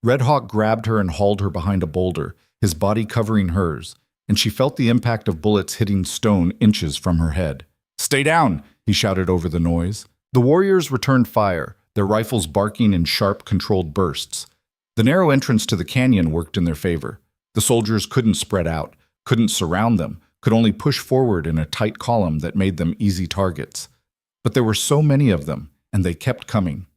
Red Hawk grabbed her and hauled her behind a boulder, his body covering hers, and she felt the impact of bullets hitting stone inches from her head. "Stay down!" he shouted over the noise. The warriors returned fire, their rifles barking in sharp, controlled bursts. The narrow entrance to the canyon worked in their favor. The soldiers couldn't spread out, couldn't surround them, could only push forward in a tight column that made them easy targets. But there were so many of them, and they kept coming.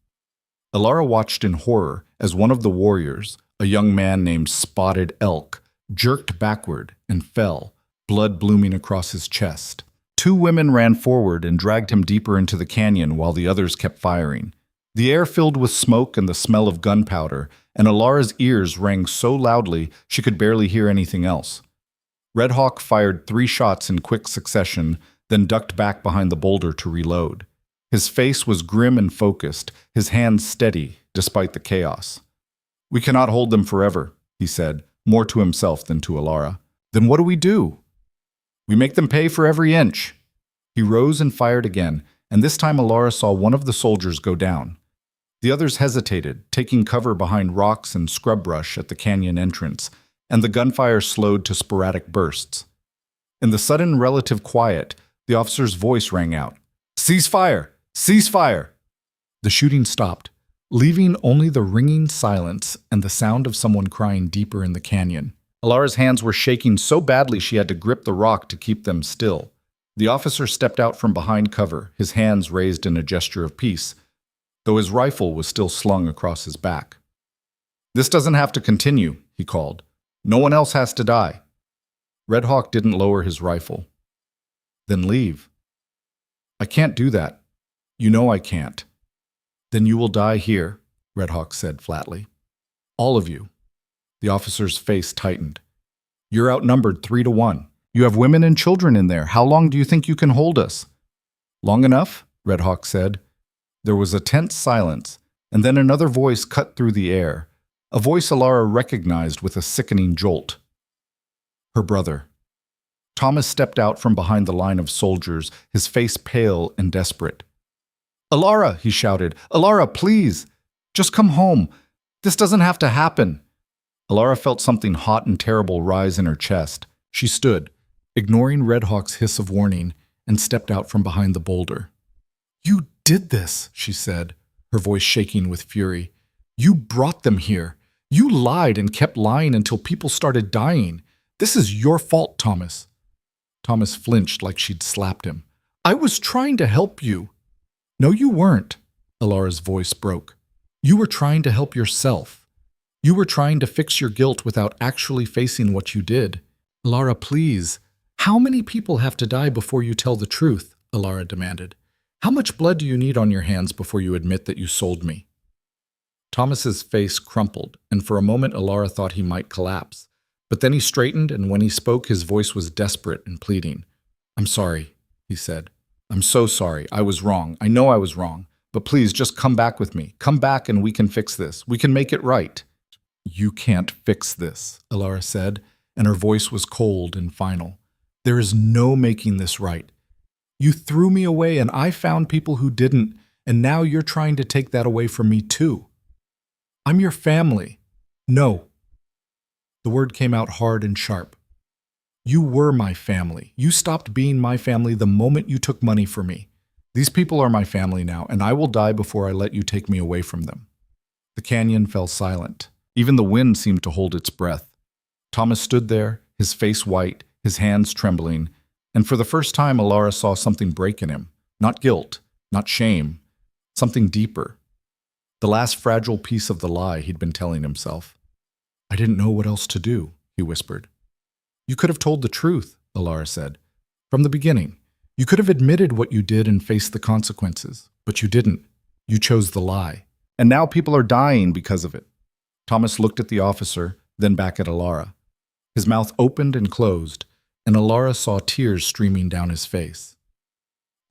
Alara watched in horror as one of the warriors, a young man named Spotted Elk, jerked backward and fell, blood blooming across his chest. Two women ran forward and dragged him deeper into the canyon while the others kept firing. The air filled with smoke and the smell of gunpowder, and Alara's ears rang so loudly she could barely hear anything else. Red Hawk fired 3 shots in quick succession, then ducked back behind the boulder to reload. His face was grim and focused, his hands steady, despite the chaos. "We cannot hold them forever," he said, more to himself than to Alara. "Then what do we do?" "We make them pay for every inch." He rose and fired again, and this time Alara saw one of the soldiers go down. The others hesitated, taking cover behind rocks and scrub brush at the canyon entrance, and the gunfire slowed to sporadic bursts. In the sudden relative quiet, the officer's voice rang out, "Cease fire! Cease fire!" The shooting stopped. leaving only the ringing silence and the sound of someone crying deeper in the canyon. Alara's hands were shaking so badly she had to grip the rock to keep them still. The officer stepped out from behind cover, his hands raised in a gesture of peace, though his rifle was still slung across his back. "This doesn't have to continue," he called. "No one else has to die." Red Hawk didn't lower his rifle. "Then leave." "I can't do that. You know I can't." "Then you will die here," Red Hawk said flatly. "All of you." The officer's face tightened. "You're outnumbered 3-1. You have women and children in there. How long do you think you can hold us?" "Long enough," Red Hawk said. There was a tense silence, and then another voice cut through the air, a voice Alara recognized with a sickening jolt. Her brother. Thomas stepped out from behind the line of soldiers, his face pale and desperate. "Alara," he shouted. "Alara, please! Just come home. This doesn't have to happen." Alara felt something hot and terrible rise in her chest. She stood, ignoring Red Hawk's hiss of warning, and stepped out from behind the boulder. "You did this," she said, her voice shaking with fury. "You brought them here. You lied and kept lying until people started dying. This is your fault, Thomas." Thomas flinched like she'd slapped him. "I was trying to help you." "No, you weren't," Alara's voice broke. "You were trying to help yourself. You were trying to fix your guilt without actually facing what you did." "Alara, please. How many people have to die before you tell the truth?" Alara demanded. "How much blood do you need on your hands before you admit that you sold me?" Thomas's face crumpled, and for a moment Alara thought he might collapse. But then he straightened, and when he spoke, his voice was desperate and pleading. "I'm sorry," he said. "I'm so sorry. I was wrong. I know I was wrong. But please, just come back with me. Come back and we can fix this. We can make it right." "You can't fix this," Alara said, and her voice was cold and final. "There is no making this right. You threw me away and I found people who didn't, and now you're trying to take that away from me too. I'm your family. No." The word came out hard and sharp. "You were my family. You stopped being my family the moment you took money from me. These people are my family now, and I will die before I let you take me away from them." The canyon fell silent. Even the wind seemed to hold its breath. Thomas stood there, his face white, his hands trembling, and for the first time Alara saw something break in him. Not guilt, not shame, something deeper. The last fragile piece of the lie he'd been telling himself. "I didn't know what else to do," he whispered. "You could have told the truth," Alara said. "From the beginning. You could have admitted what you did and faced the consequences. But you didn't. You chose the lie. And now people are dying because of it." Thomas looked at the officer, then back at Alara. His mouth opened and closed, and Alara saw tears streaming down his face.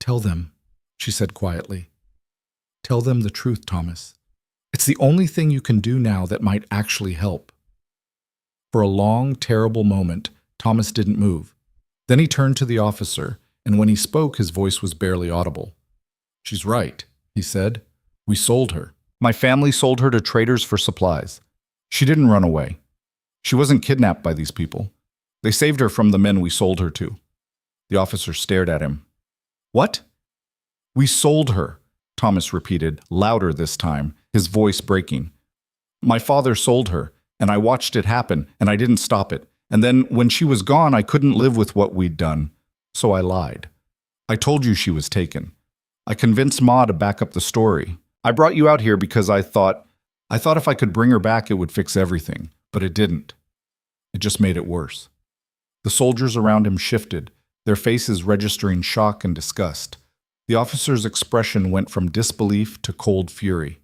"Tell them," she said quietly. "Tell them the truth, Thomas. It's the only thing you can do now that might actually help." For a long, terrible moment, Thomas didn't move. Then he turned to the officer, and when he spoke, his voice was barely audible. "She's right," he said. "We sold her. My family sold her to traders for supplies. She didn't run away. She wasn't kidnapped by these people. They saved her from the men we sold her to." The officer stared at him. "What?" "We sold her," Thomas repeated, louder this time, his voice breaking. "My father sold her, and I watched it happen, and I didn't stop it. And then, when she was gone, I couldn't live with what we'd done, so I lied. I told you she was taken. I convinced Ma to back up the story. I brought you out here because I thought if I could bring her back, it would fix everything, but it didn't. It just made it worse." The soldiers around him shifted, their faces registering shock and disgust. The officer's expression went from disbelief to cold fury.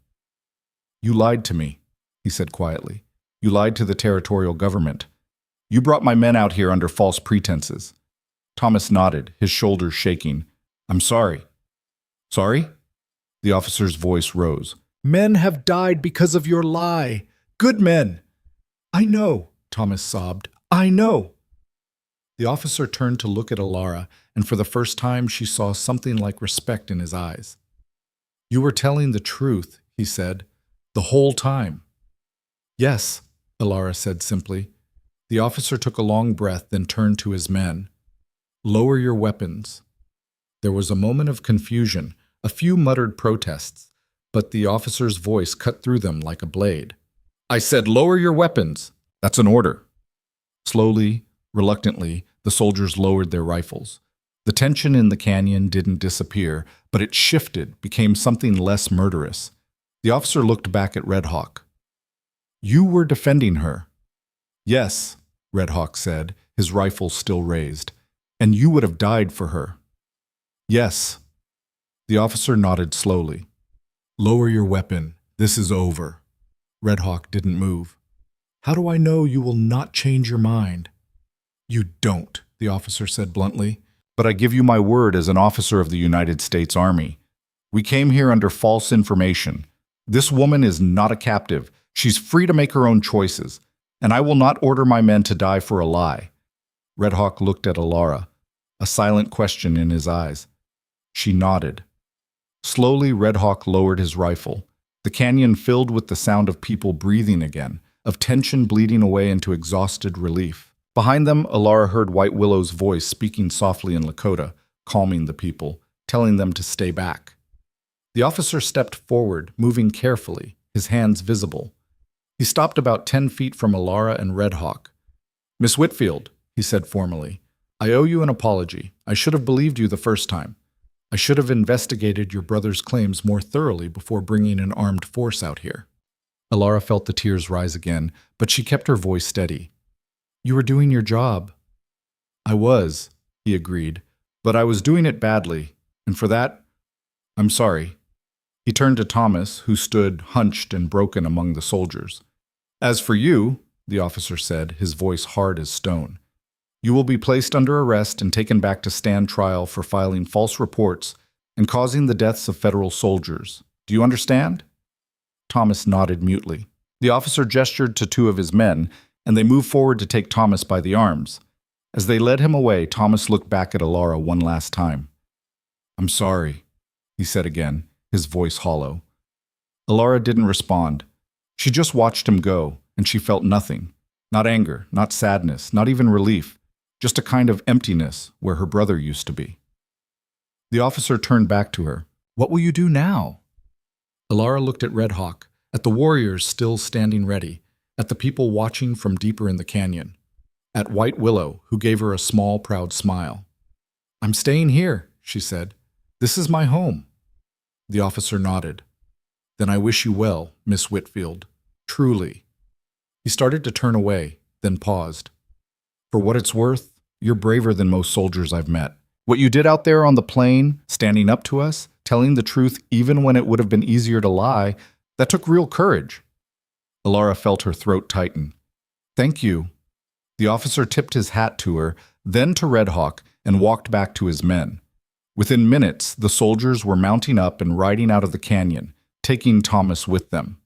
"You lied to me," he said quietly. "You lied to the territorial government. You brought my men out here under false pretenses." Thomas nodded, his shoulders shaking. "I'm sorry." "Sorry?" The officer's voice rose. "Men have died because of your lie. Good men." "I know," Thomas sobbed. "I know." The officer turned to look at Alara, and for the first time she saw something like respect in his eyes. "You were telling the truth," he said, "the whole time." "Yes," Alara said simply. The officer took a long breath, then turned to his men. "Lower your weapons." There was a moment of confusion, a few muttered protests, but the officer's voice cut through them like a blade. "I said lower your weapons." "That's an order." Slowly, reluctantly, the soldiers lowered their rifles. The tension in the canyon didn't disappear, but it shifted, became something less murderous. The officer looked back at Red Hawk. "You were defending her." "Yes," Red Hawk said, his rifle still raised. "And you would have died for her." "Yes." The officer nodded slowly. "Lower your weapon. This is over." Red Hawk didn't move. "How do I know you will not change your mind?" "You don't," the officer said bluntly. "But I give you my word as an officer of the United States Army. We came here under false information. This woman is not a captive. She's free to make her own choices, and I will not order my men to die for a lie." Red Hawk looked at Alara, a silent question in his eyes. She nodded. Slowly, Red Hawk lowered his rifle. The canyon filled with the sound of people breathing again, of tension bleeding away into exhausted relief. Behind them, Alara heard White Willow's voice speaking softly in Lakota, calming the people, telling them to stay back. The officer stepped forward, moving carefully, his hands visible. He stopped about 10 feet from Alara and Red Hawk. "Miss Whitfield," he said formally, "I owe you an apology. I should have believed you the first time. I should have investigated your brother's claims more thoroughly before bringing an armed force out here." Alara felt the tears rise again, but she kept her voice steady. "You were doing your job." "I was," he agreed, "but I was doing it badly, and for that, I'm sorry." He turned to Thomas, who stood hunched and broken among the soldiers. "As for you," the officer said, his voice hard as stone, "you will be placed under arrest and taken back to stand trial for filing false reports and causing the deaths of federal soldiers. Do you understand?" Thomas nodded mutely. The officer gestured to two of his men, and they moved forward to take Thomas by the arms. As they led him away, Thomas looked back at Alara one last time. "I'm sorry," he said again, his voice hollow. Alara didn't respond. She just watched him go, and she felt nothing. Not anger, not sadness, not even relief. Just a kind of emptiness where her brother used to be. The officer turned back to her. "What will you do now?" Alara looked at Red Hawk, at the warriors still standing ready, at the people watching from deeper in the canyon, at White Willow, who gave her a small, proud smile. "I'm staying here," she said. "This is my home." The officer nodded. "Then I wish you well, Miss Whitfield. Truly." He started to turn away, then paused. "For what it's worth, you're braver than most soldiers I've met. What you did out there on the plain, standing up to us, telling the truth even when it would have been easier to lie, that took real courage." Alara felt her throat tighten. "Thank you." The officer tipped his hat to her, then to Red Hawk, and walked back to his men. Within minutes, the soldiers were mounting up and riding out of the canyon, taking Thomas with them.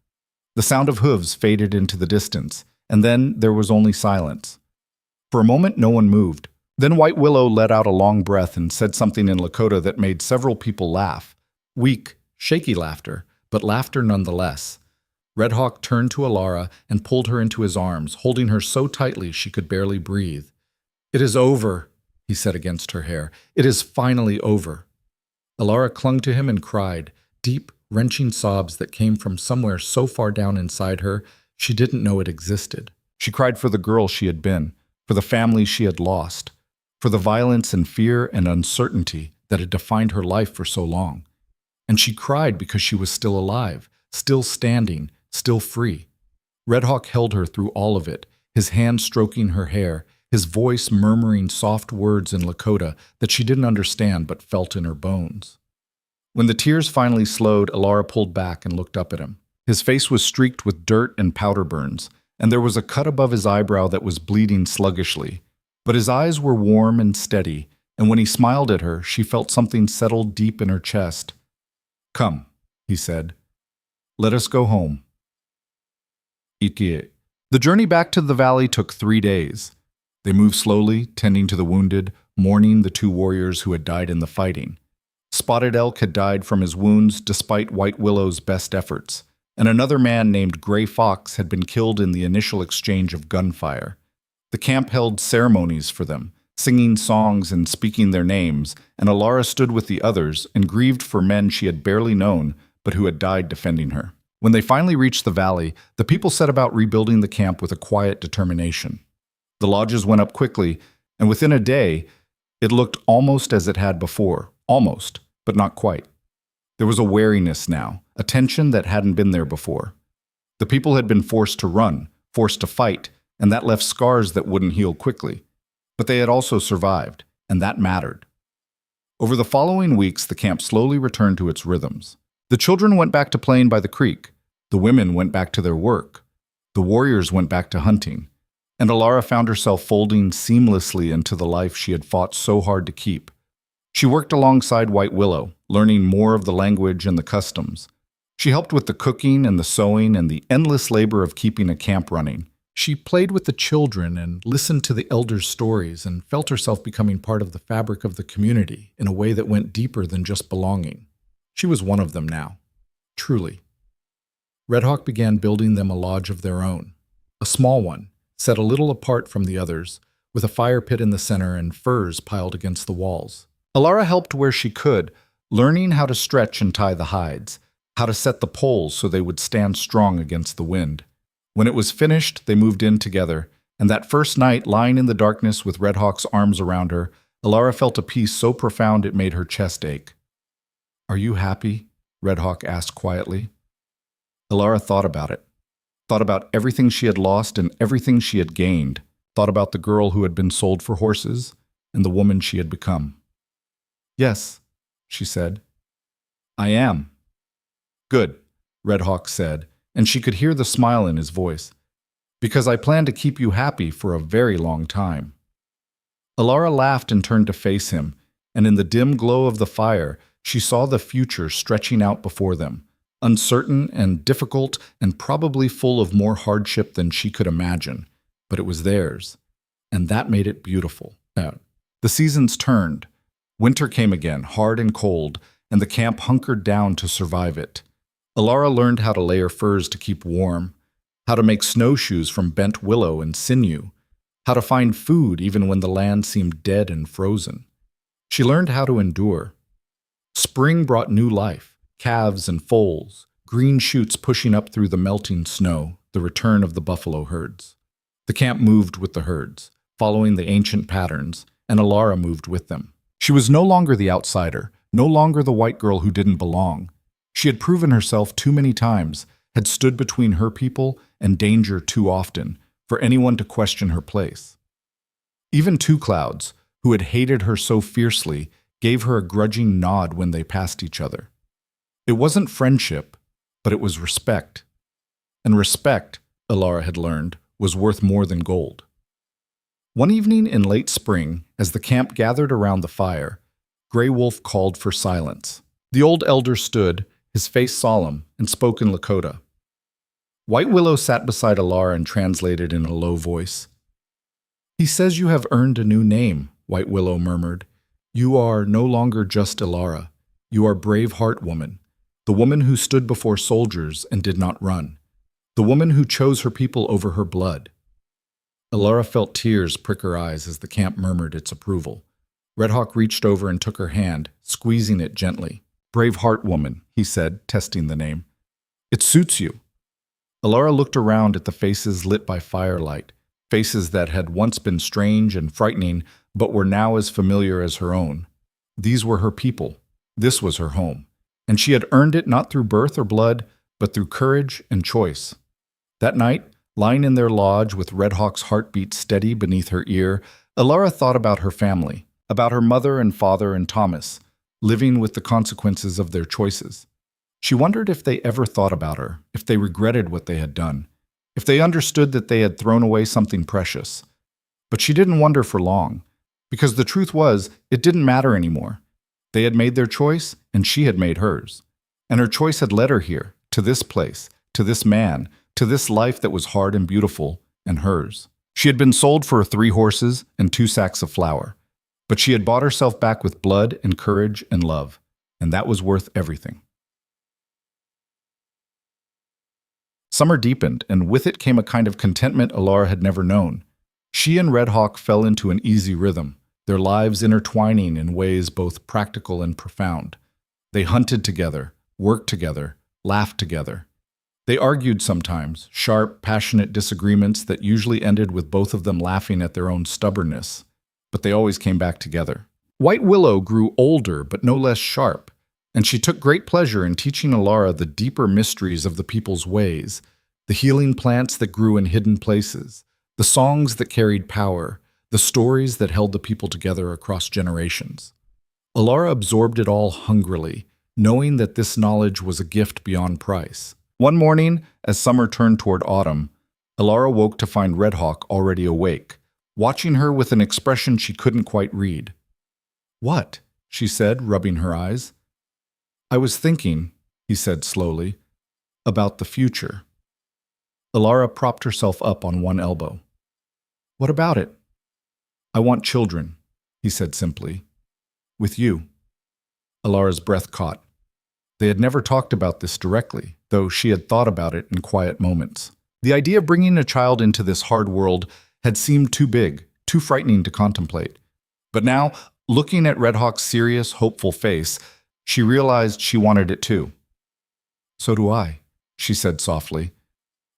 The sound of hooves faded into the distance, and then there was only silence. For a moment, no one moved. Then White Willow let out a long breath and said something in Lakota that made several people laugh. Weak, shaky laughter, but laughter nonetheless. Red Hawk turned to Alara and pulled her into his arms, holding her so tightly she could barely breathe. "It is over," he said against her hair. "It is finally over." Alara clung to him and cried, deep, wrenching sobs that came from somewhere so far down inside her she didn't know it existed. She cried for the girl she had been, for the family she had lost, for the violence and fear and uncertainty that had defined her life for so long. And she cried because she was still alive, still standing, still free. Red Hawk held her through all of it, his hand stroking her hair, his voice murmuring soft words in Lakota that she didn't understand but felt in her bones. When the tears finally slowed, Alara pulled back and looked up at him. His face was streaked with dirt and powder burns, and there was a cut above his eyebrow that was bleeding sluggishly. But his eyes were warm and steady, and when he smiled at her, she felt something settle deep in her chest. "Come," he said. "Let us go home." Ikie. The journey back to the valley took 3 days. They moved slowly, tending to the wounded, mourning the 2 warriors who had died in the fighting. Spotted Elk had died from his wounds despite White Willow's best efforts, and another man named Gray Fox had been killed in the initial exchange of gunfire. The camp held ceremonies for them, singing songs and speaking their names, and Alara stood with the others and grieved for men she had barely known, but who had died defending her. When they finally reached the valley, the people set about rebuilding the camp with a quiet determination. The lodges went up quickly, and within a day, it looked almost as it had before. Almost, but not quite. There was a wariness now, a tension that hadn't been there before. The people had been forced to run, forced to fight, and that left scars that wouldn't heal quickly. But they had also survived, and that mattered. Over the following weeks, the camp slowly returned to its rhythms. The children went back to playing by the creek. The women went back to their work. The warriors went back to hunting. And Alara found herself folding seamlessly into the life she had fought so hard to keep. She worked alongside White Willow, learning more of the language and the customs. She helped with the cooking and the sewing and the endless labor of keeping a camp running. She played with the children and listened to the elders' stories and felt herself becoming part of the fabric of the community in a way that went deeper than just belonging. She was one of them now, truly. Red Hawk began building them a lodge of their own, a small one, set a little apart from the others, with a fire pit in the center and furs piled against the walls. Alara helped where she could, learning how to stretch and tie the hides, how to set the poles so they would stand strong against the wind. When it was finished, they moved in together, and that first night, lying in the darkness with Red Hawk's arms around her, Alara felt a peace so profound it made her chest ache. "Are you happy?" Red Hawk asked quietly. Alara thought about it. Thought about everything she had lost and everything she had gained. Thought about the girl who had been sold for horses and the woman she had become. "Yes," she said. "I am." "Good," Red Hawk said, and she could hear the smile in his voice. "Because I plan to keep you happy for a very long time." Alara laughed and turned to face him, and in the dim glow of the fire, she saw the future stretching out before them, uncertain and difficult and probably full of more hardship than she could imagine, but it was theirs, and that made it beautiful. The seasons turned. Winter came again, hard and cold, and the camp hunkered down to survive it. Alara learned how to layer furs to keep warm, how to make snowshoes from bent willow and sinew, how to find food even when the land seemed dead and frozen. She learned how to endure. Spring brought new life, calves and foals, green shoots pushing up through the melting snow, the return of the buffalo herds. The camp moved with the herds, following the ancient patterns, and Alara moved with them. She was no longer the outsider, no longer the white girl who didn't belong. She had proven herself too many times, had stood between her people and danger too often for anyone to question her place. Even Two Clouds, who had hated her so fiercely, gave her a grudging nod when they passed each other. It wasn't friendship, but it was respect. And respect, Alara had learned, was worth more than gold. One evening in late spring, as the camp gathered around the fire, Grey Wolf called for silence. The old elder stood, his face solemn, and spoke in Lakota. White Willow sat beside Alara and translated in a low voice. "He says you have earned a new name," White Willow murmured. "You are no longer just Alara. You are Brave Heart Woman, the woman who stood before soldiers and did not run, the woman who chose her people over her blood." Alara felt tears prick her eyes as the camp murmured its approval. Red Hawk reached over and took her hand, squeezing it gently. "Brave Heart Woman," he said, testing the name. "It suits you." Alara looked around at the faces lit by firelight, faces that had once been strange and frightening, but were now as familiar as her own. These were her people. This was her home. And she had earned it not through birth or blood, but through courage and choice. That night, lying in their lodge with Red Hawk's heartbeat steady beneath her ear, Alara thought about her family, about her mother and father and Thomas, living with the consequences of their choices. She wondered if they ever thought about her, if they regretted what they had done, if they understood that they had thrown away something precious. But she didn't wonder for long, because the truth was, it didn't matter anymore. They had made their choice, and she had made hers. And her choice had led her here, to this place, to this man, to this life that was hard and beautiful, and hers. She had been sold for 3 horses and 2 sacks of flour, but she had bought herself back with blood and courage and love, and that was worth everything. Summer deepened, and with it came a kind of contentment Alara had never known. She and Red Hawk fell into an easy rhythm, their lives intertwining in ways both practical and profound. They hunted together, worked together, laughed together. They argued sometimes, sharp, passionate disagreements that usually ended with both of them laughing at their own stubbornness, but they always came back together. White Willow grew older but no less sharp, and she took great pleasure in teaching Alara the deeper mysteries of the people's ways, the healing plants that grew in hidden places, the songs that carried power, the stories that held the people together across generations. Alara absorbed it all hungrily, knowing that this knowledge was a gift beyond price. One morning, as summer turned toward autumn, Alara woke to find Red Hawk already awake, watching her with an expression she couldn't quite read. "What?" she said, rubbing her eyes. "I was thinking," he said slowly, "about the future." Alara propped herself up on one elbow. "What about it?" "I want children," he said simply. "With you." Alara's breath caught. They had never talked about this directly, though she had thought about it in quiet moments. The idea of bringing a child into this hard world had seemed too big, too frightening to contemplate. But now, looking at Red Hawk's serious, hopeful face, she realized she wanted it too. "So do I," she said softly.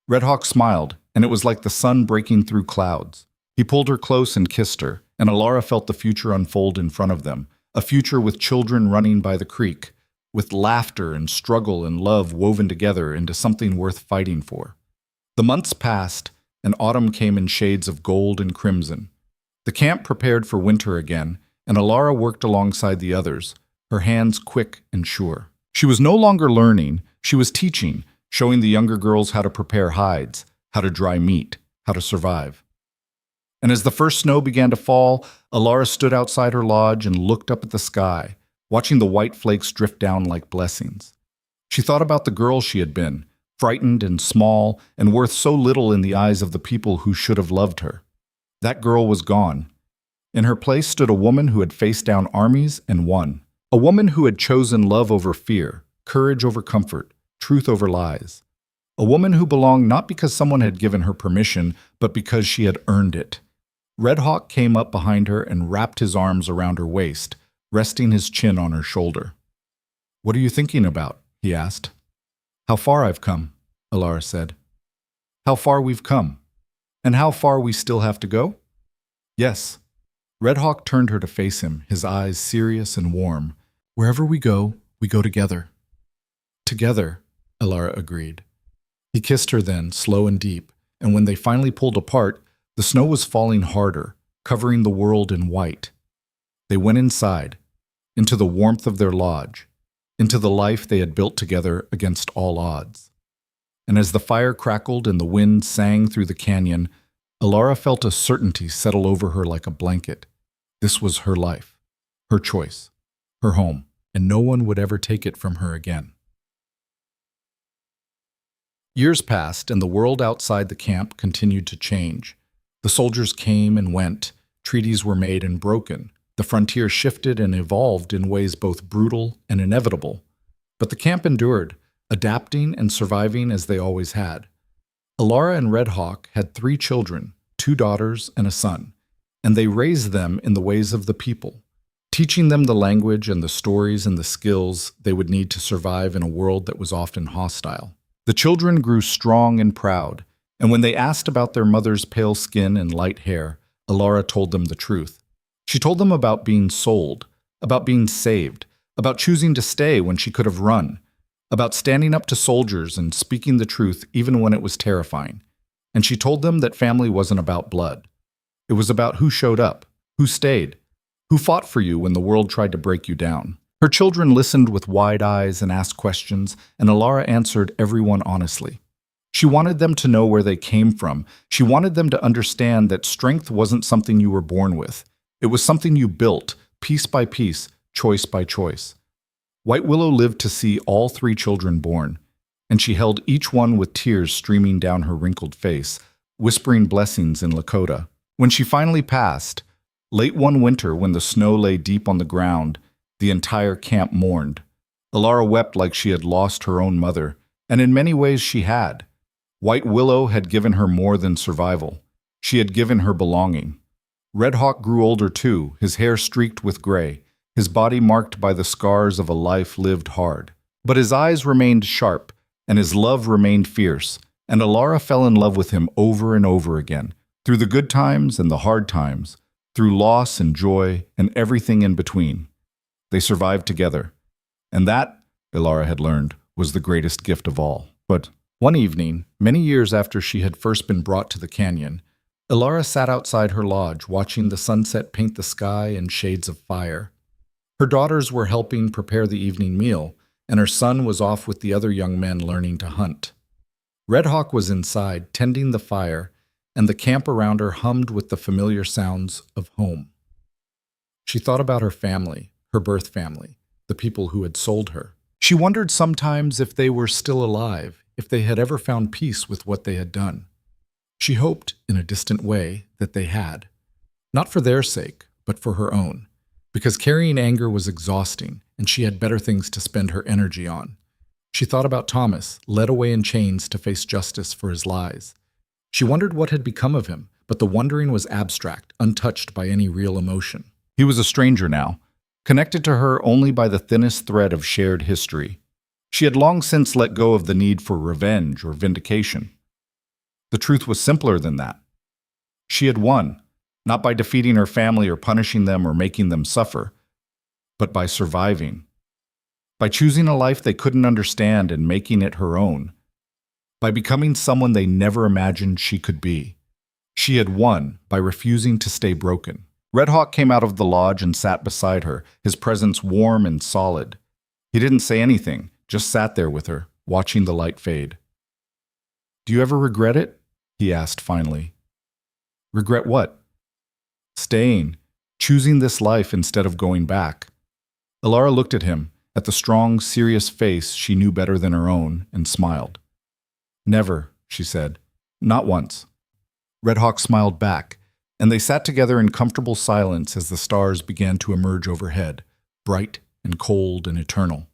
Red Hawk smiled, and it was like the sun breaking through clouds. He pulled her close and kissed her, and Alara felt the future unfold in front of them, a future with children running by the creek, with laughter and struggle and love woven together into something worth fighting for. The months passed, and autumn came in shades of gold and crimson. The camp prepared for winter again, and Alara worked alongside the others, her hands quick and sure. She was no longer learning, she was teaching, showing the younger girls how to prepare hides, how to dry meat, how to survive. And as the first snow began to fall, Alara stood outside her lodge and looked up at the sky, watching the white flakes drift down like blessings. She thought about the girl she had been, frightened and small and worth so little in the eyes of the people who should have loved her. That girl was gone. In her place stood a woman who had faced down armies and won. A woman who had chosen love over fear, courage over comfort, truth over lies. A woman who belonged not because someone had given her permission, but because she had earned it. Red Hawk came up behind her and wrapped his arms around her waist, resting his chin on her shoulder. "What are you thinking about?" he asked. "How far I've come," Alara said. "How far we've come. And how far we still have to go?" "Yes." Red Hawk turned her to face him, his eyes serious and warm. "Wherever we go together." "Together," Alara agreed. He kissed her then, slow and deep, and when they finally pulled apart, the snow was falling harder, covering the world in white. They went inside, into the warmth of their lodge, into the life they had built together against all odds. And as the fire crackled and the wind sang through the canyon, Alara felt a certainty settle over her like a blanket. This was her life, her choice, her home, and no one would ever take it from her again. Years passed, and the world outside the camp continued to change. The soldiers came and went, treaties were made and broken. The frontier shifted and evolved in ways both brutal and inevitable. But the camp endured, adapting and surviving as they always had. Alara and Red Hawk had 3 children, 2 daughters and a son, and they raised them in the ways of the people, teaching them the language and the stories and the skills they would need to survive in a world that was often hostile. The children grew strong and proud, and when they asked about their mother's pale skin and light hair, Alara told them the truth. She told them about being sold, about being saved, about choosing to stay when she could have run, about standing up to soldiers and speaking the truth even when it was terrifying. And she told them that family wasn't about blood. It was about who showed up, who stayed, who fought for you when the world tried to break you down. Her children listened with wide eyes and asked questions, and Alara answered everyone honestly. She wanted them to know where they came from. She wanted them to understand that strength wasn't something you were born with. It was something you built, piece by piece, choice by choice. White Willow lived to see all 3 children born, and she held each one with tears streaming down her wrinkled face, whispering blessings in Lakota. When she finally passed, late one winter when the snow lay deep on the ground, the entire camp mourned. Alara wept like she had lost her own mother, and in many ways she had. White Willow had given her more than survival. She had given her belonging. Red Hawk grew older too, his hair streaked with gray, his body marked by the scars of a life lived hard. But his eyes remained sharp, and his love remained fierce, and Alara fell in love with him over and over again, through the good times and the hard times, through loss and joy and everything in between. They survived together, and that, Alara had learned, was the greatest gift of all. But one evening, many years after she had first been brought to the canyon, Alara sat outside her lodge watching the sunset paint the sky in shades of fire. Her daughters were helping prepare the evening meal, and her son was off with the other young men learning to hunt. Red Hawk was inside, tending the fire, and the camp around her hummed with the familiar sounds of home. She thought about her family, her birth family, the people who had sold her. She wondered sometimes if they were still alive, if they had ever found peace with what they had done. She hoped, in a distant way, that they had. Not for their sake, but for her own. Because carrying anger was exhausting, and she had better things to spend her energy on. She thought about Thomas, led away in chains to face justice for his lies. She wondered what had become of him, but the wondering was abstract, untouched by any real emotion. He was a stranger now, connected to her only by the thinnest thread of shared history. She had long since let go of the need for revenge or vindication. The truth was simpler than that. She had won, not by defeating her family or punishing them or making them suffer, but by surviving. By choosing a life they couldn't understand and making it her own. By becoming someone they never imagined she could be. She had won by refusing to stay broken. Red Hawk came out of the lodge and sat beside her, his presence warm and solid. He didn't say anything, just sat there with her, watching the light fade. "Do you ever regret it?" he asked finally. "Regret what?" "Staying, choosing this life instead of going back." Alara looked at him, at the strong, serious face she knew better than her own, and smiled. "Never," she said. "Not once." Red Hawk smiled back, and they sat together in comfortable silence as the stars began to emerge overhead, bright and cold and eternal.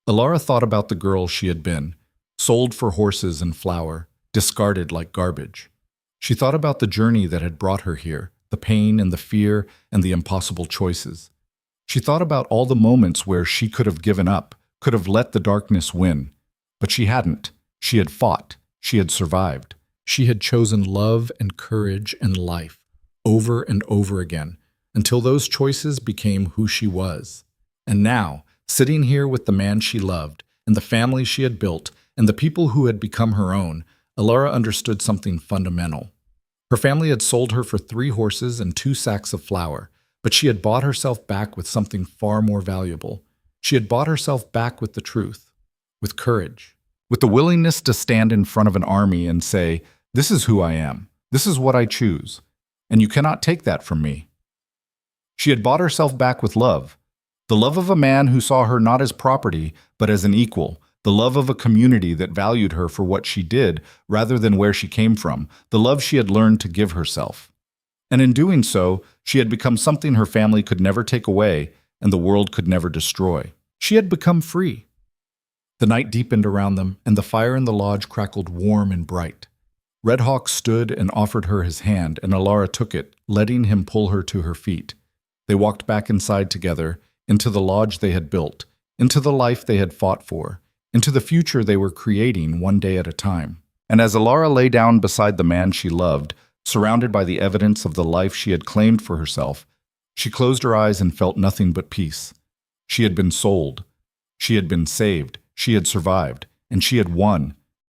Alara thought about the girl she had been, sold for horses and flour, discarded like garbage. She thought about the journey that had brought her here, the pain and the fear and the impossible choices. She thought about all the moments where she could have given up, could have let the darkness win. But she hadn't. She had fought. She had survived. She had chosen love and courage and life, over and over again, until those choices became who she was. And now, sitting here with the man she loved, and the family she had built, and the people who had become her own, Alara understood something fundamental. Her family had sold her for 3 horses and 2 sacks of flour, but she had bought herself back with something far more valuable. She had bought herself back with the truth, with courage, with the willingness to stand in front of an army and say, "This is who I am. This is what I choose, and you cannot take that from me." She had bought herself back with love, the love of a man who saw her not as property, but as an equal, the love of a community that valued her for what she did rather than where she came from, the love she had learned to give herself. And in doing so, she had become something her family could never take away and the world could never destroy. She had become free. The night deepened around them, and the fire in the lodge crackled warm and bright. Red Hawk stood and offered her his hand, and Alara took it, letting him pull her to her feet. They walked back inside together, into the lodge they had built, into the life they had fought for, into the future they were creating one day at a time. And as Alara lay down beside the man she loved, surrounded by the evidence of the life she had claimed for herself, she closed her eyes and felt nothing but peace. She had been sold. She had been saved. She had survived. And she had won.